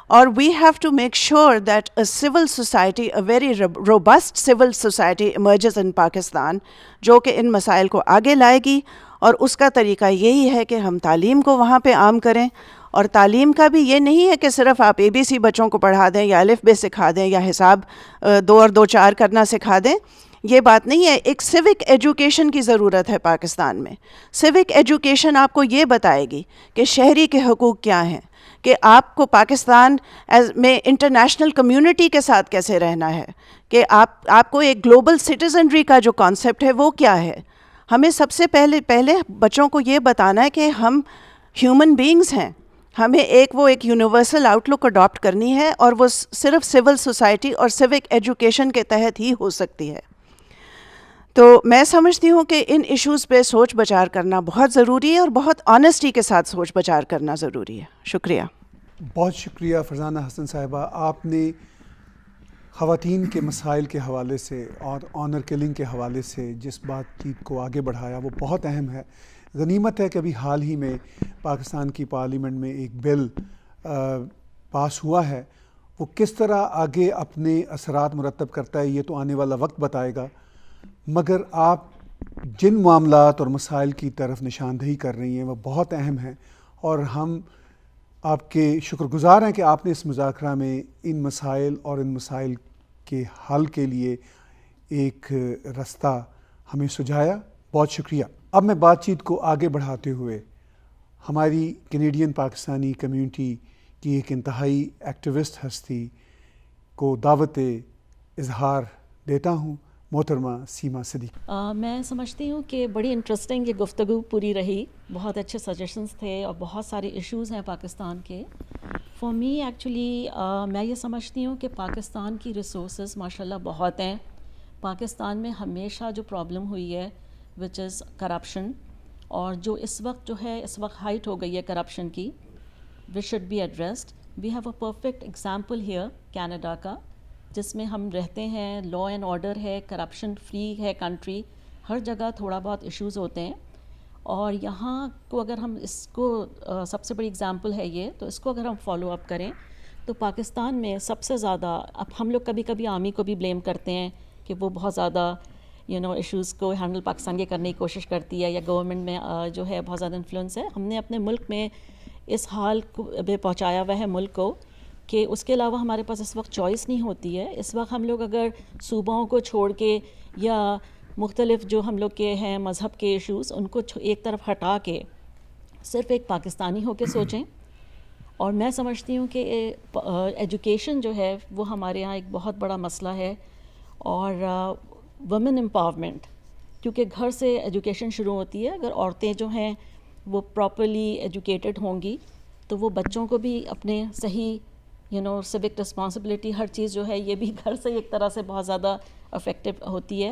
اور we have to make sure that a civil society, a very robust civil society emerges in Pakistan, جو کہ ان مسائل کو آگے لائے گی. اور اس کا طریقہ یہی ہے کہ ہم تعلیم کو وہاں پہ عام کریں. اور تعلیم کا بھی یہ نہیں ہے کہ صرف آپ ABC بچوں کو پڑھا دیں یا الف ب سکھا دیں یا حساب 2 اور 2 4 کرنا سکھا دیں. یہ بات نہیں ہے. ایک سیوک ایجوکیشن کی ضرورت ہے پاکستان میں. سیوک ایجوکیشن آپ کو یہ بتائے گی کہ شہری کے حقوق کیا ہیں، کہ آپ کو پاکستان میں انٹرنیشنل کمیونٹی کے ساتھ کیسے رہنا ہے، کہ آپ کو ایک گلوبل سٹیزنری کا جو کانسیپٹ ہے وہ کیا ہے. ہمیں سب سے پہلے بچوں کو یہ بتانا ہے کہ ہم ہیومن بینگز ہیں. ہمیں ایک یونیورسل آؤٹ لک اڈاپٹ کرنی ہے اور وہ صرف سول سوسائٹی اور سیوک ایجوکیشن کے تحت ہی ہو سکتی ہے. تو میں سمجھتی ہوں کہ ان ایشوز پہ سوچ بچار کرنا بہت ضروری ہے اور بہت آنیسٹی کے ساتھ سوچ بچار کرنا ضروری ہے. شکریہ. بہت شکریہ فرزانہ حسن صاحبہ. آپ نے خواتین کے مسائل کے حوالے سے اور آنر کلنگ کے حوالے سے جس بات چیت کو آگے بڑھایا وہ بہت اہم ہے. غنیمت ہے کہ ابھی حال ہی میں پاکستان کی پارلیمنٹ میں ایک بل پاس ہوا ہے. وہ کس طرح آگے اپنے اثرات مرتب کرتا ہے یہ تو آنے والا وقت بتائے گا. مگر آپ جن معاملات اور مسائل کی طرف نشاندہی کر رہی ہیں وہ بہت اہم ہیں اور ہم آپ کے شکر گزار ہیں کہ آپ نے اس مذاکرہ میں ان مسائل اور ان مسائل کے حل کے لیے ایک رستہ ہمیں سجھایا. بہت شکریہ. اب میں بات چیت کو آگے بڑھاتے ہوئے ہماری کینیڈین پاکستانی کمیونٹی کی ایک انتہائی ایکٹیوسٹ ہستی کو دعوت اظہار دیتا ہوں. محترمہ سیما صدیق. میں سمجھتی ہوں کہ بڑی انٹرسٹنگ یہ گفتگو پوری رہی. بہت اچھے سجیشنز تھے اور بہت سارے ایشوز ہیں پاکستان کے. فار می ایکچولی میں یہ سمجھتی ہوں کہ پاکستان کی ریسورسز ماشاءاللہ بہت ہیں. پاکستان میں ہمیشہ جو پرابلم ہوئی ہے وچ از کرپشن, اور جو اس وقت ہائٹ ہو گئی ہے کرپشن کی, which should be addressed. We have a perfect example here Canada کا, جس میں ہم رہتے ہیں, لا اینڈ آرڈر ہے, کرپشن فری ہے کنٹری, ہر جگہ تھوڑا بہت ایشوز ہوتے ہیں. اور یہاں کو اگر ہم اس کو سب سے بڑی ایگزامپل ہے یہ, تو اس کو اگر ہم فالو اپ کریں تو پاکستان میں سب سے زیادہ, اب ہم لوگ کبھی کبھی آرمی کو بھی بلیم کرتے ہیں کہ وہ بہت زیادہ ایشوز کو ہینڈل پاکستان کے کرنے کی کوشش کرتی ہے, یا گورنمنٹ میں جو ہے بہت زیادہ انفلوئنس ہے. ہم نے اپنے ملک میں اس حال کو پہنچایا ہوا ہے ملک کو کہ اس کے علاوہ ہمارے پاس اس وقت چوائس نہیں ہوتی ہے. اس وقت ہم لوگ اگر صوباؤں کو چھوڑ کے یا مختلف جو ہم لوگ کے ہیں مذہب کے ایشوز, ان کو ایک طرف ہٹا کے صرف ایک پاکستانی ہو کے سوچیں. اور میں سمجھتی ہوں کہ ایجوکیشن جو ہے وہ ہمارے یہاں ایک بہت بڑا مسئلہ ہے. اور وومن امپاورمنٹ, کیونکہ گھر سے ایجوکیشن شروع ہوتی ہے. اگر عورتیں جو ہیں وہ پراپرلی ایجوکیٹڈ ہوں گی تو وہ بچوں کو بھی اپنے صحیح سوک رسپانسبلٹی, ہر چیز جو ہے یہ بھی گھر سے ایک طرح سے بہت زیادہ افیکٹو ہوتی ہے.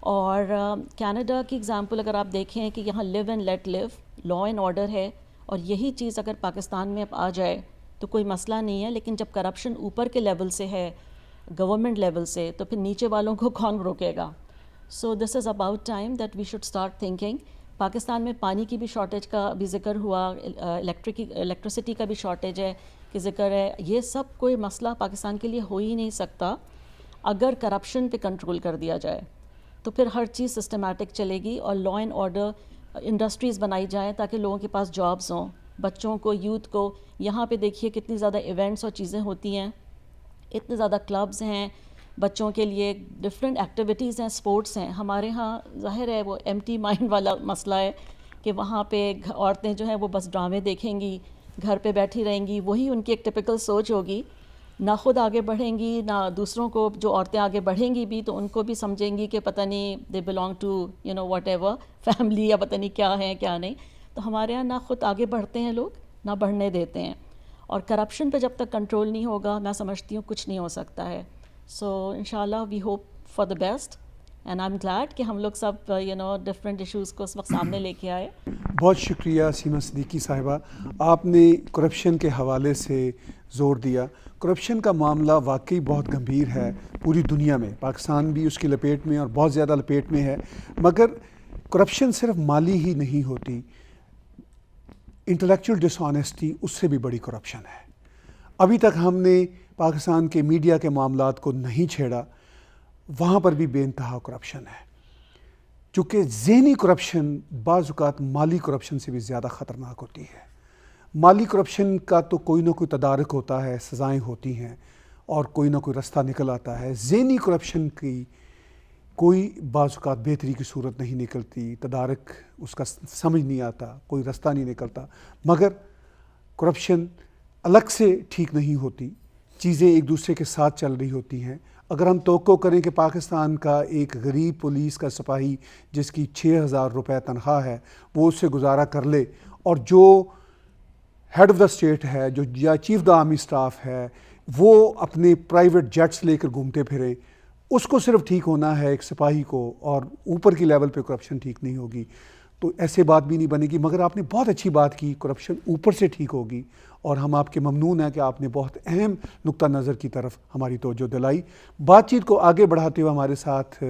اور کینیڈا کی اگزامپل اگر آپ دیکھیں کہ یہاں live and let live, law and order ہے, اور یہی چیز اگر پاکستان میں اب آ جائے تو کوئی مسئلہ نہیں ہے. لیکن جب کرپشن اوپر کے لیول سے ہے, گورنمنٹ لیول سے, تو پھر نیچے والوں کو کون روکے گا. So this is about time that we should start thinking. Pakistan میں پانی کی بھی شارٹیج کا بھی ذکر ہوا, الیکٹریسٹی کا بھی شارٹیج ہے کہ ذکر ہے. یہ سب کوئی مسئلہ پاکستان کے لیے ہو ہی نہیں سکتا اگر کرپشن پہ کنٹرول کر دیا جائے. تو پھر ہر چیز سسٹمیٹک چلے گی, اور لا اینڈ آرڈر انڈسٹریز بنائی جائیں تاکہ لوگوں کے پاس جابز ہوں, بچوں کو, یوتھ کو. یہاں پہ دیکھیے کتنی زیادہ ایونٹس اور چیزیں ہوتی ہیں, اتنے زیادہ کلبز ہیں بچوں کے لیے, ڈفرینٹ ایکٹیویٹیز ہیں, اسپورٹس ہیں. ہمارے ہاں ظاہر ہے وہ ایمٹی مائنڈ والا مسئلہ ہے کہ وہاں پہ عورتیں جو ہیں وہ بس ڈرامے دیکھیں گی, گھر پہ بیٹھی رہیں گی, وہی ان کی ایک ٹپیکل سوچ ہوگی. نہ خود آگے بڑھیں گی, نہ دوسروں کو, جو عورتیں آگے بڑھیں گی بھی تو ان کو بھی سمجھیں گی کہ پتہ نہیں they belong to whatever family, یا پتہ نہیں کیا ہے کیا نہیں. تو ہمارے یہاں نہ خود آگے بڑھتے ہیں لوگ, نہ بڑھنے دیتے ہیں. اور کرپشن پہ جب تک کنٹرول نہیں ہوگا, میں سمجھتی ہوں کچھ نہیں ہو سکتا ہے. سو انشاءاللہ we hope for the best, and I am glad کہ ہم لوگ سب ڈفرینٹ ایشوز کو اس وقت سامنے لے کے آئے. بہت شکریہ سیما صدیقی صاحبہ. آپ نے کرپشن کے حوالے سے زور دیا. کرپشن کا معاملہ واقعی بہت گمبھیر ہے پوری دنیا میں, پاکستان بھی اس کی لپیٹ میں اور بہت زیادہ لپیٹ میں ہے. مگر کرپشن صرف مالی ہی نہیں ہوتی, انٹلیکچوئل ڈس آنیسٹی اس سے بھی بڑی کرپشن ہے. ابھی تک ہم نے پاکستان کے میڈیا کے معاملات کو نہیں چھیڑا, وہاں پر بھی بے انتہا کرپشن ہے. چونکہ ذہنی کرپشن بعض اوقات مالی کرپشن سے بھی زیادہ خطرناک ہوتی ہے. مالی کرپشن کا تو کوئی نہ کوئی تدارک ہوتا ہے, سزائیں ہوتی ہیں اور کوئی نہ کوئی رستہ نکل آتا ہے. ذہنی کرپشن کی کوئی بعض اوقات بہتری کی صورت نہیں نکلتی, تدارک اس کا سمجھ نہیں آتا, کوئی رستہ نہیں نکلتا. مگر کرپشن الگ سے ٹھیک نہیں ہوتی, چیزیں ایک دوسرے کے ساتھ چل رہی ہوتی ہیں. اگر ہم توقع کریں کہ پاکستان کا ایک غریب پولیس کا سپاہی جس کی 6,000 روپے تنخواہ ہے وہ اس سے گزارا کر لے, اور جو ہیڈ آف دا اسٹیٹ ہے, جو یا چیف دا آرمی اسٹاف ہے, وہ اپنے پرائیویٹ جیٹس لے کر گھومتے پھریں, اس کو صرف ٹھیک ہونا ہے ایک سپاہی کو, اور اوپر کی لیول پہ کرپشن ٹھیک نہیں ہوگی, تو ایسے بات بھی نہیں بنے گی. مگر آپ نے بہت اچھی بات کی, کرپشن اوپر سے ٹھیک ہوگی, اور ہم آپ کے ممنون ہیں کہ آپ نے بہت اہم نقطہ نظر کی طرف ہماری توجہ دلائی. بات چیت کو آگے بڑھاتے ہوئے ہمارے ساتھ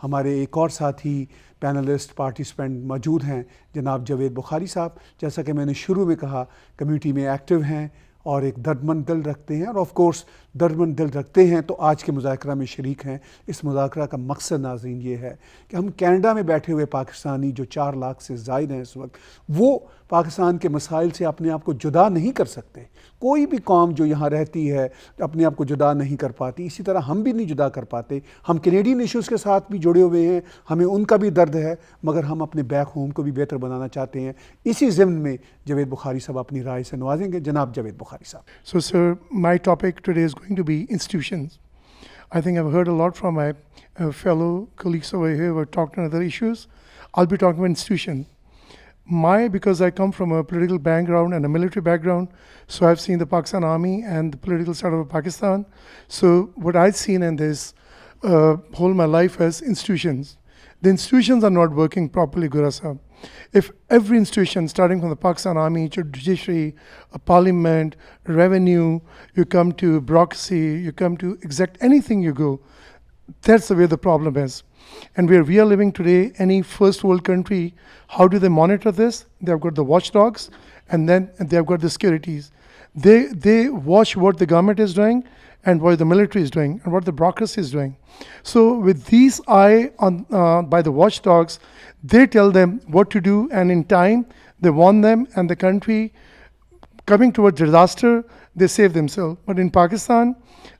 ہمارے ایک اور ساتھی پینلسٹ پارٹیسپینٹ موجود ہیں, جناب جاوید بخاری صاحب. جیسا کہ میں نے شروع میں کہا, کمیونٹی میں ایکٹیو ہیں اور ایک دردمند دل رکھتے ہیں، اور آف کورس دردمند دل رکھتے ہیں تو آج کے مذاکرہ میں شریک ہیں۔ اس مذاکرہ کا مقصد ناظرین یہ ہے کہ ہم کینیڈا میں بیٹھے ہوئے پاکستانی جو 4 لاکھ سے زائد ہیں اس وقت، وہ پاکستان کے مسائل سے اپنے آپ کو جدا نہیں کر سکتے۔ کوئی بھی قوم جو یہاں رہتی ہے اپنے آپ کو جدا نہیں کر پاتی، اسی طرح ہم بھی نہیں جدا کر پاتے۔ ہم کینیڈین ایشوز کے ساتھ بھی جڑے ہوئے ہیں، ہمیں ان کا بھی درد ہے، مگر ہم اپنے بیک ہوم کو بھی بہتر بنانا چاہتے ہیں۔ اسی ضمن میں جاوید بخاری صاحب اپنی رائے سے نوازیں گے۔ جناب جاوید بخاری صاحب۔ So, sir, my topic today is going to be institutions. I think I've heard a lot from my fellow colleagues over here who have talked on other issues. I'll be talking about institutions. Because I come from a political background and a military background, so I've seen the Pakistan Army and the political side of Pakistan. So what I've seen in this whole my life as institutions, the institutions are not working properly, Gura Sahab. If every institution, starting from the Pakistan Army, judiciary, parliament, revenue, you come to bureaucracy, you come to exact anything you go, that's the way the problem is. And where we are living today, any first world country, how do they monitor this? They've got the watchdogs, and then they've got the securities. They watch what the government is doing and what the military is doing and what the bureaucracy is doing. So with these eye on by the watchdogs, they tell them what to do, and in time they warn them, and the country coming towards disaster, they save themselves. But in Pakistan,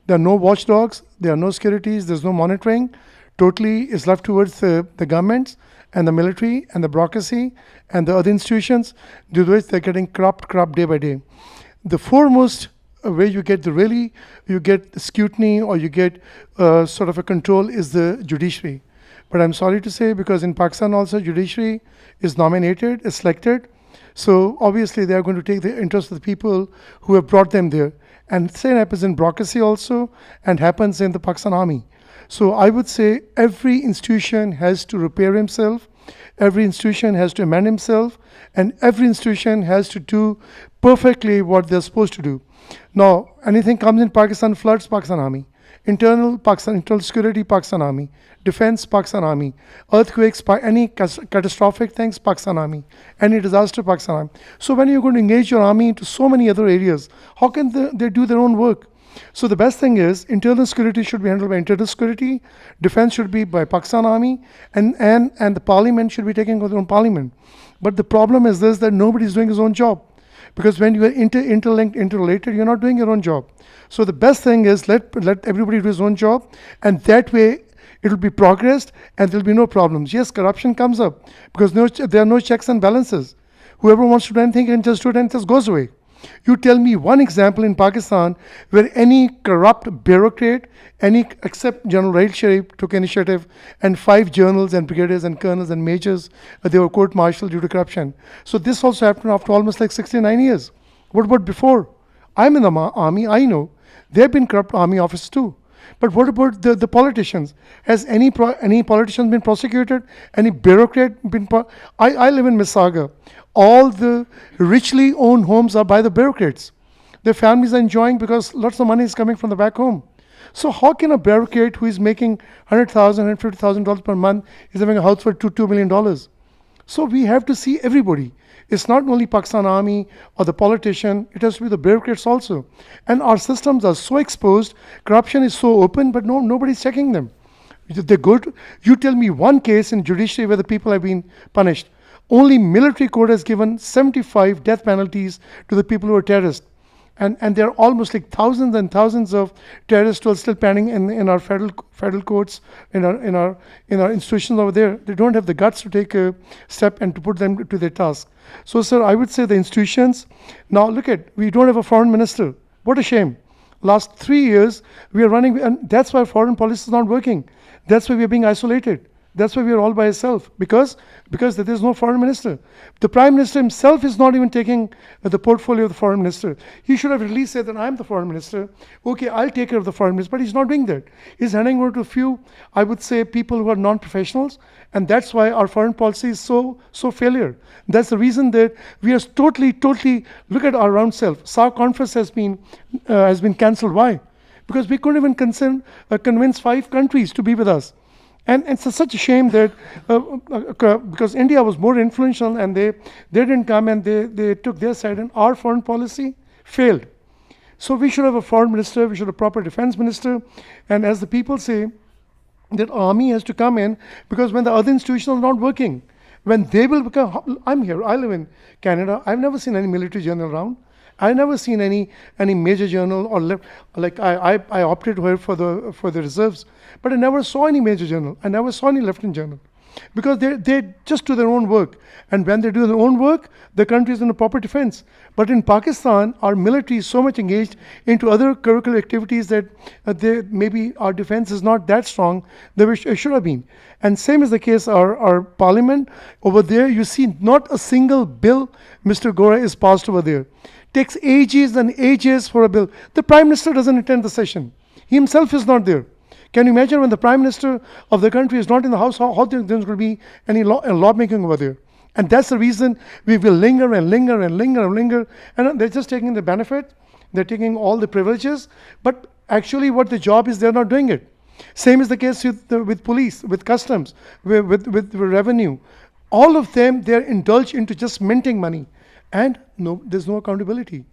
there are no watchdogs, there are no securities, there's no monitoring. Totally is left towards the governments and the military and the bureaucracy and the other institutions, due to which they're getting corrupt day by day. The foremost where you get you get scrutiny, or you get sort of a control, is the judiciary. But I'm sorry to say, because in Pakistan also judiciary is nominated, is selected. So obviously they are going to take the interest of the people who have brought them there. And same happens in bureaucracy also, and happens in the Pakistan Army. So I would say every institution has to repair himself, every institution has to amend himself, and every institution has to do perfectly what they're supposed to do. Now, anything comes in Pakistan, floods, Pakistan Army. Internal security, Pakistan Army. Defense, Pakistan Army. Earthquakes, any catastrophic things, Pakistan Army. Any disaster, Pakistan Army. So when you're going to engage your army into so many other areas, how can they do their own work? So the best thing is, internal security should be handled by internal security, defense should be by Pakistan Army, and the parliament should be taking over their own parliament. But the problem is this, that nobody is doing his own job. Because when you are interlinked, interrelated, you're not doing your own job. So the best thing is, let everybody do his own job, and that way it will be progressed and there will be no problems. Yes, corruption comes up because there are no checks and balances. Whoever wants to do anything can just do it and it just goes away. You tell me one example in Pakistan where any corrupt bureaucrat, except General Rahil Sharif took initiative, and 5 generals and brigadiers and colonels and majors, they were court-martialed due to corruption. So this also happened after almost like 69 years. What about before? I'm in the army, I know. There have been corrupt army officers too. But what about the politicians? Has any politician been prosecuted? Any bureaucrat been? I live in Mississauga. All the richly owned homes are by the bureaucrats. Their families are enjoying because lots of money is coming from the back home. So how can a bureaucrat who is making $100,000, $150,000 per month is having a house for $2 million? So we have to see everybody. It's not only Pakistan Army or the politician, it has to be the bureaucrats also. And our systems are so exposed, corruption is so open, but nobody's checking them. They're good. You tell me one case in judiciary where the people have been punished. Only military court has given 75 death penalties to the people who are terrorists. And there are almost like thousands and thousands of terrorists who are still pending in our federal courts, in our institutions over there. They don't have the guts to take a step and to put them to their task. So, sir, I would say the institutions. Now, we don't have a foreign minister. What a shame. Last 3 years, we are running, and that's why foreign policy is not working. That's why we are being isolated. That's why we are all by ourselves, because there is no foreign minister. The prime minister himself is not even taking the portfolio of the foreign minister. He should have at least said that I'm the foreign minister. Okay, I'll take care of the foreign minister, but he's not doing that. He's handing over to a few, I would say, people who are non-professionals, and that's why our foreign policy is so failure. That's the reason that we are totally, look at our own self. SAARC conference has been cancelled. Why? Because we couldn't even convince 5 countries to be with us. And it's such a shame that because India was more influential and they didn't come and they took their side, and our foreign policy failed. So we should have a foreign minister, we should have a proper defense minister, and as the people say, that army has to come in, because when the other institutions are not working, when they will become, I'm here, I live in Canada, I've never seen any military general around. I've never seen any major general or I opted here for the reserves, but I never saw any major general. I never saw any lieutenant general, because they just do their own work, and when they do their own work, the country is in a proper defense. But in Pakistan, our military is so much engaged into other curricular activities that maybe our defense is not that strong that it should have been. And same is the case our parliament over there. You see, not a single bill, Mr. Gora, is passed over there. Takes ages and ages for a bill. The Prime Minister doesn't attend the session. He himself is not there. Can you imagine when the Prime Minister of the country is not in the House, how there's going to be any lawmaking over there? And that's the reason we will linger and linger and linger and linger. And they're just taking the benefit. They're taking all the privileges. But actually what the job is, they're not doing it. Same is the case with police, with customs, with revenue. All of them, they're indulged into just minting money. And no, there's no accountability.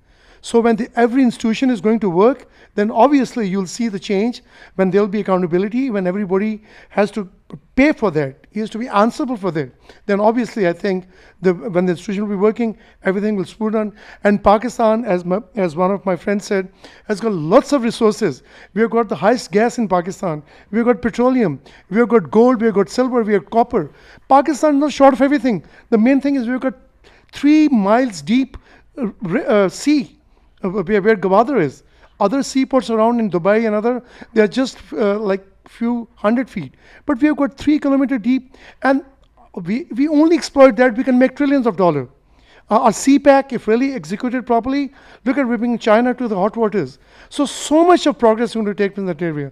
So when every institution is going to work, then obviously you'll see the change when there'll be accountability, when everybody has to pay for that. He has to be answerable for that. Then obviously I think when the institution will be working, everything will smooth on. And Pakistan, as one of my friends said, has got lots of resources. We have got the highest gas in Pakistan. We have got petroleum. We have got gold. We have got silver. We have copper. Pakistan is not short of everything. The main thing is we've got 3 miles deep sea where Gwadar is. Other seaports around in Dubai and other, they are just like few 100 feet. But we have got 3 kilometer deep, and we only exploit that, we can make trillions of dollars. Our CPAC, if really executed properly, look at bringing China to the hot waters. So much of progress is going to take place in that area.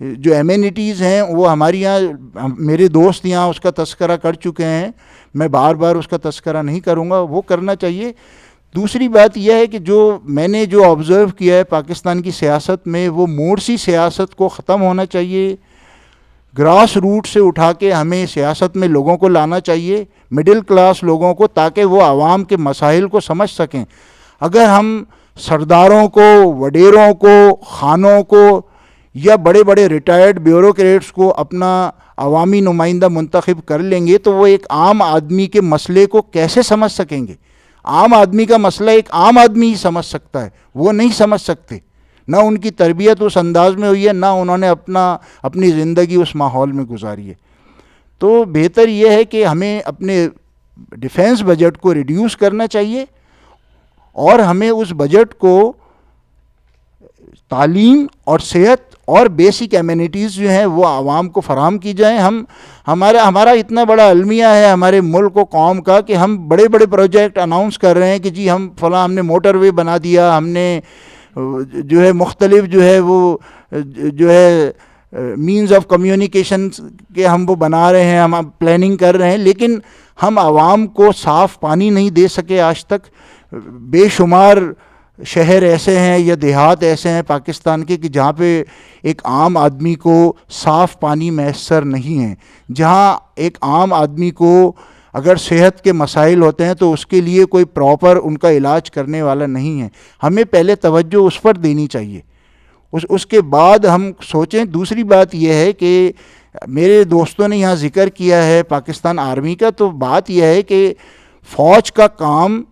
جو amenities ہیں وہ ہماری یہاں میرے دوست یہاں اس کا تذکرہ کر چکے ہیں، میں بار بار اس کا تذکرہ نہیں کروں گا، وہ کرنا چاہیے۔ دوسری بات یہ ہے کہ جو میں نے جو آبزرو کیا ہے پاکستان کی سیاست میں، وہ موڑ سی سیاست کو ختم ہونا چاہیے، گراس روٹ سے اٹھا کے ہمیں سیاست میں لوگوں کو لانا چاہیے، مڈل کلاس لوگوں کو، تاکہ وہ عوام کے مسائل کو سمجھ سکیں۔ اگر ہم سرداروں کو، وڈیروں کو، خانوں کو یا بڑے بڑے ریٹائرڈ بیوروکریٹس کو اپنا عوامی نمائندہ منتخب کر لیں گے تو وہ ایک عام آدمی کے مسئلے کو کیسے سمجھ سکیں گے؟ عام آدمی کا مسئلہ ایک عام آدمی ہی سمجھ سکتا ہے، وہ نہیں سمجھ سکتے، نہ ان کی تربیت اس انداز میں ہوئی ہے، نہ انہوں نے اپنی زندگی اس ماحول میں گزاری ہے۔ تو بہتر یہ ہے کہ ہمیں اپنے ڈیفینس بجٹ کو ریڈیوس کرنا چاہیے، اور ہمیں اس بجٹ کو تعلیم اور صحت اور بیسک ایمینٹیز جو ہیں وہ عوام کو فراہم کی جائیں۔ ہمارا اتنا بڑا المیہ ہے ہمارے ملک و قوم کا کہ ہم بڑے بڑے پروجیکٹ اناؤنس کر رہے ہیں کہ جی ہم فلاں، ہم نے موٹر وے بنا دیا، ہم نے جو ہے مختلف جو ہے وہ جو ہے مینز آف کمیونیکیشن کے ہم وہ بنا رہے ہیں، ہم پلاننگ کر رہے ہیں، لیکن ہم عوام کو صاف پانی نہیں دے سکے آج تک۔ بے شمار شہر ایسے ہیں یا دیہات ایسے ہیں پاکستان کے کہ جہاں پہ ایک عام آدمی کو صاف پانی میسر نہیں ہے، جہاں ایک عام آدمی کو اگر صحت کے مسائل ہوتے ہیں تو اس کے لیے کوئی پراپر ان کا علاج کرنے والا نہیں ہے۔ ہمیں پہلے توجہ اس پر دینی چاہیے، اس کے بعد ہم سوچیں۔ دوسری بات یہ ہے کہ میرے دوستوں نے یہاں ذکر کیا ہے پاکستان آرمی کا، تو بات یہ ہے کہ فوج کا کام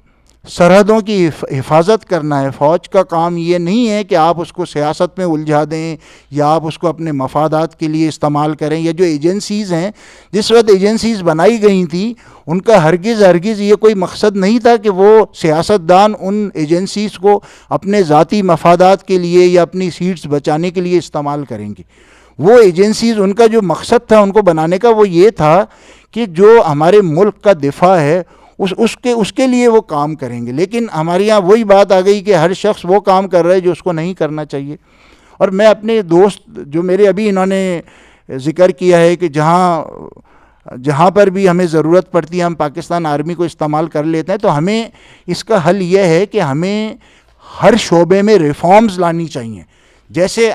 سرحدوں کی حفاظت کرنا ہے۔ فوج کا کام یہ نہیں ہے کہ آپ اس کو سیاست میں الجھا دیں یا آپ اس کو اپنے مفادات کے لیے استعمال کریں، یا جو ایجنسیز ہیں، جس وقت ایجنسیز بنائی گئی تھیں ان کا ہرگز یہ کوئی مقصد نہیں تھا کہ وہ سیاستدان ان ایجنسیز کو اپنے ذاتی مفادات کے لیے یا اپنی سیٹس بچانے کے لیے استعمال کریں گے۔ وہ ایجنسیز، ان کا جو مقصد تھا ان کو بنانے کا، وہ یہ تھا کہ جو ہمارے ملک کا دفاع ہے اس کے لیے وہ کام کریں گے۔ لیکن ہمارے یہاں وہی بات آ گئی کہ ہر شخص وہ کام کر رہا ہے جو اس کو نہیں کرنا چاہیے۔ اور میں اپنے دوست جو میرے ابھی انہوں نے ذکر کیا ہے کہ جہاں پر بھی ہمیں ضرورت پڑتی ہے ہم پاکستان آرمی کو استعمال کر لیتے ہیں، تو ہمیں اس کا حل یہ ہے کہ ہمیں ہر شعبے میں ریفارمز لانی چاہیے۔ جیسے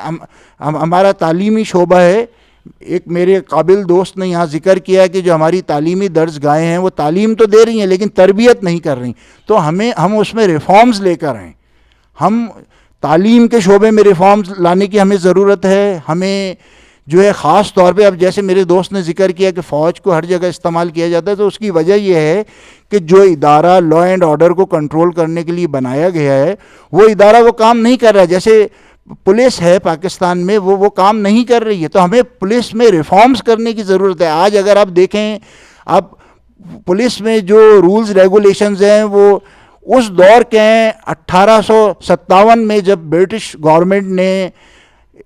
ہمارا تعلیمی شعبہ ہے، ایک میرے قابل دوست نے یہاں ذکر کیا کہ جو ہماری تعلیمی درسگاہیں ہیں وہ تعلیم تو دے رہی ہیں لیکن تربیت نہیں کر رہی، تو ہم اس میں ریفارمز لے کر آئیں۔ ہم تعلیم کے شعبے میں ریفارمز لانے کی ہمیں ضرورت ہے۔ ہمیں جو ہے خاص طور پہ، اب جیسے میرے دوست نے ذکر کیا کہ فوج کو ہر جگہ استعمال کیا جاتا ہے، تو اس کی وجہ یہ ہے کہ جو ادارہ لا اینڈ آرڈر کو کنٹرول کرنے کے لیے بنایا گیا ہے وہ ادارہ وہ کام نہیں کر رہا ہے۔ جیسے پولیس ہے پاکستان میں، وہ کام نہیں کر رہی ہے، تو ہمیں پولیس میں ریفارمز کرنے کی ضرورت ہے۔ آج اگر آپ دیکھیں، اب پولیس میں جو رولز ریگولیشنز ہیں وہ اس دور کے ہیں 1857 میں، جب برٹش گورنمنٹ نے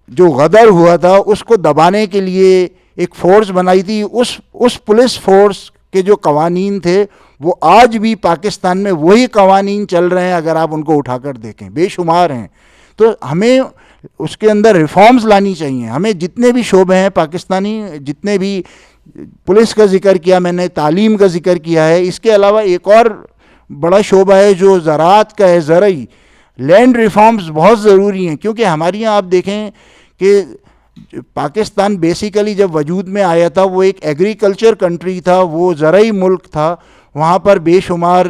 جو غدر ہوا تھا اس کو دبانے کے لیے ایک فورس بنائی تھی۔ اس پولیس فورس کے جو قوانین تھے وہ آج بھی پاکستان میں وہی قوانین چل رہے ہیں، اگر آپ ان کو اٹھا کر دیکھیں، بے شمار ہیں۔ تو ہمیں اس کے اندر ریفارمز لانی چاہیے۔ ہمیں جتنے بھی شعبے ہیں پاکستانی، جتنے بھی پولیس کا ذکر کیا میں نے، تعلیم کا ذکر کیا ہے، اس کے علاوہ ایک اور بڑا شعبہ ہے جو زراعت کا ہے، زرعی لینڈ ریفارمز بہت ضروری ہیں، کیونکہ ہمارے یہاں آپ دیکھیں کہ پاکستان بیسیکلی جب وجود میں آیا تھا وہ ایک ایگریکلچر کنٹری تھا، وہ زرعی ملک تھا، وہاں پر بے شمار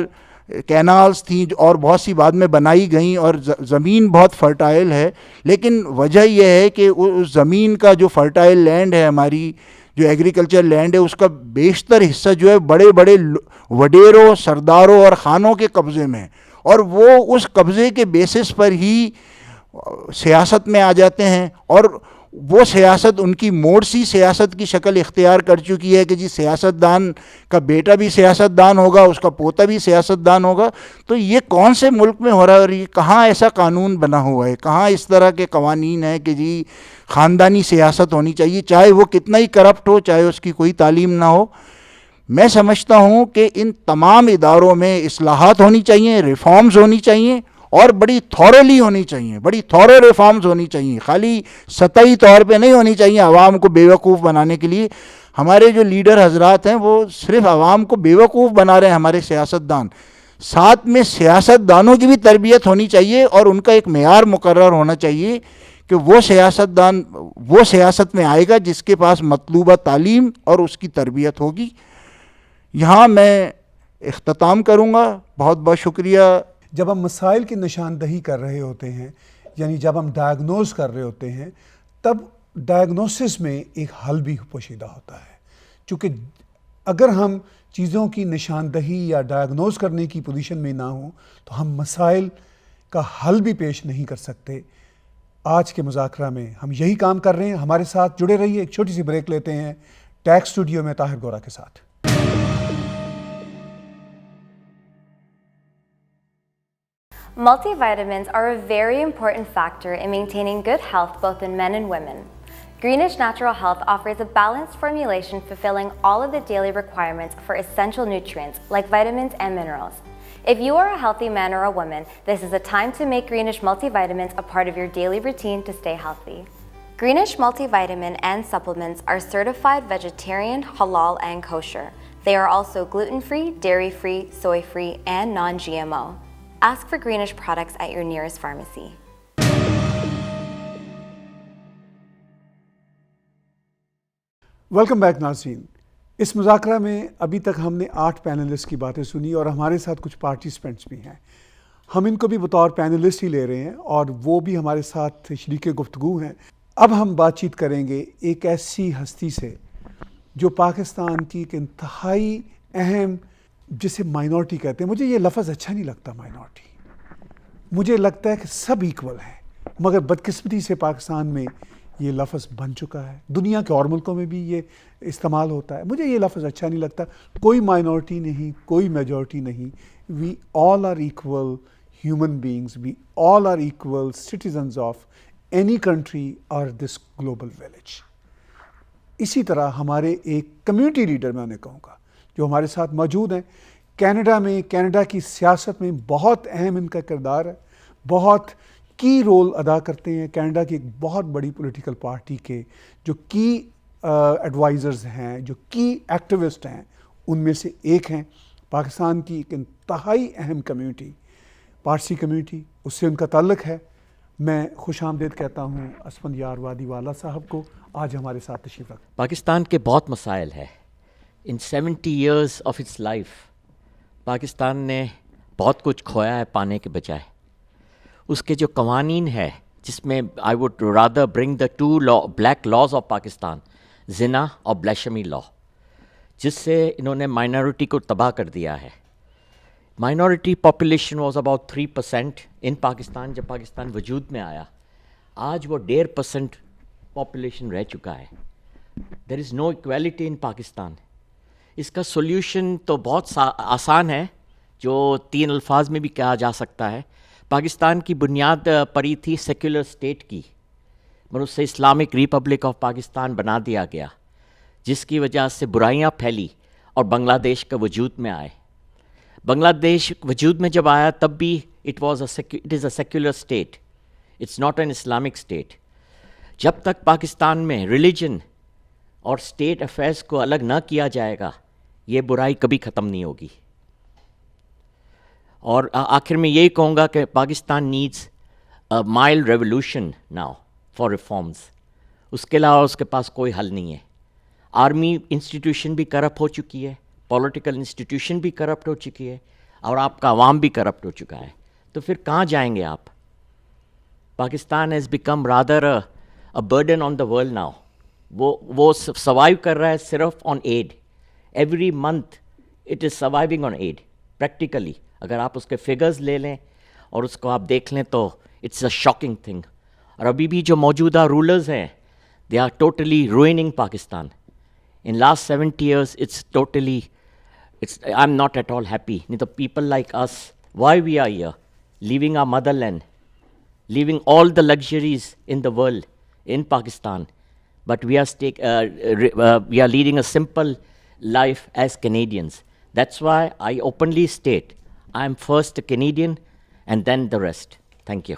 کینالز تھیں اور بہت سی بعد میں بنائی گئیں، اور زمین بہت فرٹائل ہے، لیکن وجہ یہ ہے کہ اس زمین کا جو فرٹائل لینڈ ہے، ہماری جو ایگریکلچر لینڈ ہے، اس کا بیشتر حصہ جو ہے بڑے بڑے وڈیروں، سرداروں اور خانوں کے قبضے میں ہے، اور وہ اس قبضے کے بیسس پر ہی سیاست میں آ جاتے ہیں، اور وہ سیاست ان کی موڑ سی سیاست کی شکل اختیار کر چکی ہے کہ جی سیاستدان کا بیٹا بھی سیاستدان ہوگا، اس کا پوتا بھی سیاستدان ہوگا۔ تو یہ کون سے ملک میں ہو رہا ہے، اور یہ کہاں ایسا قانون بنا ہوا ہے، کہاں اس طرح کے قوانین ہیں کہ جی خاندانی سیاست ہونی چاہیے، چاہے وہ کتنا ہی کرپٹ ہو، چاہے اس کی کوئی تعلیم نہ ہو۔ میں سمجھتا ہوں کہ ان تمام اداروں میں اصلاحات ہونی چاہیے، ریفارمز ہونی چاہیے، اور بڑی تھورلی ہونی چاہیے, بڑی تھورو ریفارمز ہونی چاہیے, خالی سطحی طور پہ نہیں ہونی چاہیے عوام کو بیوقوف بنانے کے لیے. ہمارے جو لیڈر حضرات ہیں وہ صرف عوام کو بیوقوف بنا رہے ہیں, ہمارے سیاستدان. ساتھ میں سیاستدانوں کی بھی تربیت ہونی چاہیے اور ان کا ایک معیار مقرر ہونا چاہیے کہ وہ سیاستدان وہ سیاست میں آئے گا جس کے پاس مطلوبہ تعلیم اور اس کی تربیت ہوگی. یہاں میں اختتام کروں گا. بہت بہت شکریہ. جب ہم مسائل کی نشاندہی کر رہے ہوتے ہیں, یعنی جب ہم ڈائگنوز کر رہے ہوتے ہیں, تب ڈائگنوسس میں ایک حل بھی پوشیدہ ہوتا ہے. چونکہ اگر ہم چیزوں کی نشاندہی یا ڈائگنوز کرنے کی پوزیشن میں نہ ہوں تو ہم مسائل کا حل بھی پیش نہیں کر سکتے. آج کے مذاکرہ میں ہم یہی کام کر رہے ہیں. ہمارے ساتھ جڑے رہیے. ایک چھوٹی سی بریک لیتے ہیں ٹیک اسٹوڈیو میں طاہر گورا کے ساتھ. Multivitamins are a very important factor in maintaining good health both in men and women. Greenish Natural Health offers a balanced formulation fulfilling all of the daily requirements for essential nutrients like vitamins and minerals. If you are a healthy man or a woman, this is a time to make Greenish multivitamins a part of your daily routine to stay healthy. Greenish multivitamin and supplements are certified vegetarian, halal, and kosher. They are also gluten-free, dairy-free, soy-free, and non-GMO. Ask for Greenish products at your nearest pharmacy. Welcome back ناظرین. اس مذاکرہ میں ابھی تک ہم نے 8 panellist کی باتیں سنی اور ہمارے ساتھ کچھ پارٹیسپینٹس بھی ہیں. ہم ان کو بھی بطور پینلسٹ ہی لے رہے ہیں اور وہ بھی ہمارے ساتھ شریک گفتگو ہیں. اب ہم بات چیت کریں گے ایک ایسی ہستی سے جو پاکستان کی ایک انتہائی اہم, جسے مائنورٹی کہتے ہیں. مجھے یہ لفظ اچھا نہیں لگتا مائنورٹی. مجھے لگتا ہے کہ سب ایکول ہیں, مگر بدقسمتی سے پاکستان میں یہ لفظ بن چکا ہے. دنیا کے اور ملکوں میں بھی یہ استعمال ہوتا ہے. مجھے یہ لفظ اچھا نہیں لگتا. کوئی مائنورٹی نہیں, کوئی میجورٹی نہیں. We all are equal human beings. We all are equal citizens of any country or this global village. اسی طرح ہمارے ایک کمیونٹی لیڈر میں انہیں کہوں گا جو ہمارے ساتھ موجود ہیں کینیڈا میں. کینیڈا کی سیاست میں بہت اہم ان کا کردار ہے, بہت کی رول ادا کرتے ہیں. کینیڈا کی ایک بہت بڑی پولیٹیکل پارٹی کے جو کی ایڈوائزرز ہیں, جو کی ایکٹیوسٹ ہیں, ان میں سے ایک ہیں. پاکستان کی ایک انتہائی اہم کمیونٹی, پارسی کمیونٹی, اس سے ان کا تعلق ہے. میں خوش آمدید کہتا ہوں اسفند یار وادی والا صاحب کو. آج ہمارے ساتھ تشریف رکھیں. پاکستان کے بہت مسائل ہیں. ان 70 years of its life Pakistan نے بہت کچھ کھویا ہے پانے کے بجائے. اس کے جو قوانین ہے جس میں I would rather bring the 2 black laws of Pakistan, زنا اور بلیشمی لا, جس سے انہوں نے مائنورٹی کو تباہ کر دیا ہے. مائنورٹی پاپولیشن واز اباؤٹ 3% ان پاکستان جب پاکستان وجود میں آیا. آج وہ 1.5% پاپولیشن رہ چکا ہے. دیر از نو ایکویلٹی ان پاکستان. اس کا سولوشن تو بہت آسان ہے, جو 3 الفاظ میں بھی کہا جا سکتا ہے. پاکستان کی بنیاد پڑی تھی سیکولر اسٹیٹ کی, مگر اس سے اسلامک ریپبلک آف پاکستان بنا دیا گیا, جس کی وجہ سے برائیاں پھیلی اور بنگلہ دیش کا وجود میں آئے. بنگلہ دیش وجود میں جب آیا تب بھی it is a secular state, it's not an Islamic state. جب تک پاکستان میں ریلیجن اور اسٹیٹ افیئرس کو الگ نہ کیا جائے گا یہ برائی کبھی ختم نہیں ہوگی. اور آخر میں یہی کہوں گا کہ Pakistan needs a mild revolution now for reforms. اس کے علاوہ اس کے پاس کوئی حل نہیں ہے. آرمی انسٹیٹیوشن بھی کرپٹ ہو چکی ہے, پولیٹیکل انسٹیٹیوشن بھی کرپٹ ہو چکی ہے, اور آپ کا عوام بھی کرپٹ ہو چکا ہے. تو پھر کہاں جائیں گے آپ؟ Pakistan has become rather a burden on the world now. وہ سروائیو کر رہا ہے صرف on aid. Every month it is surviving on aid practically. اگر آپ اس کے فگرز لے لیں اور اس کو آپ دیکھ لیں تو اٹس اے شاکنگ تھنگ. اور ابھی بھی جو موجودہ رولرز ہیں they are totally ruining Pakistan. In last 70 years, I'm not at all happy. The people like us, why we are here, leaving our motherland, leaving all the luxuries in the world in Pakistan, but we are leading a simple life as Canadians. That's why I openly state, I am first a Canadian and then the rest. Thank you.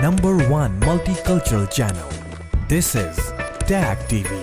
Number 1 multicultural channel. This is Tag TV.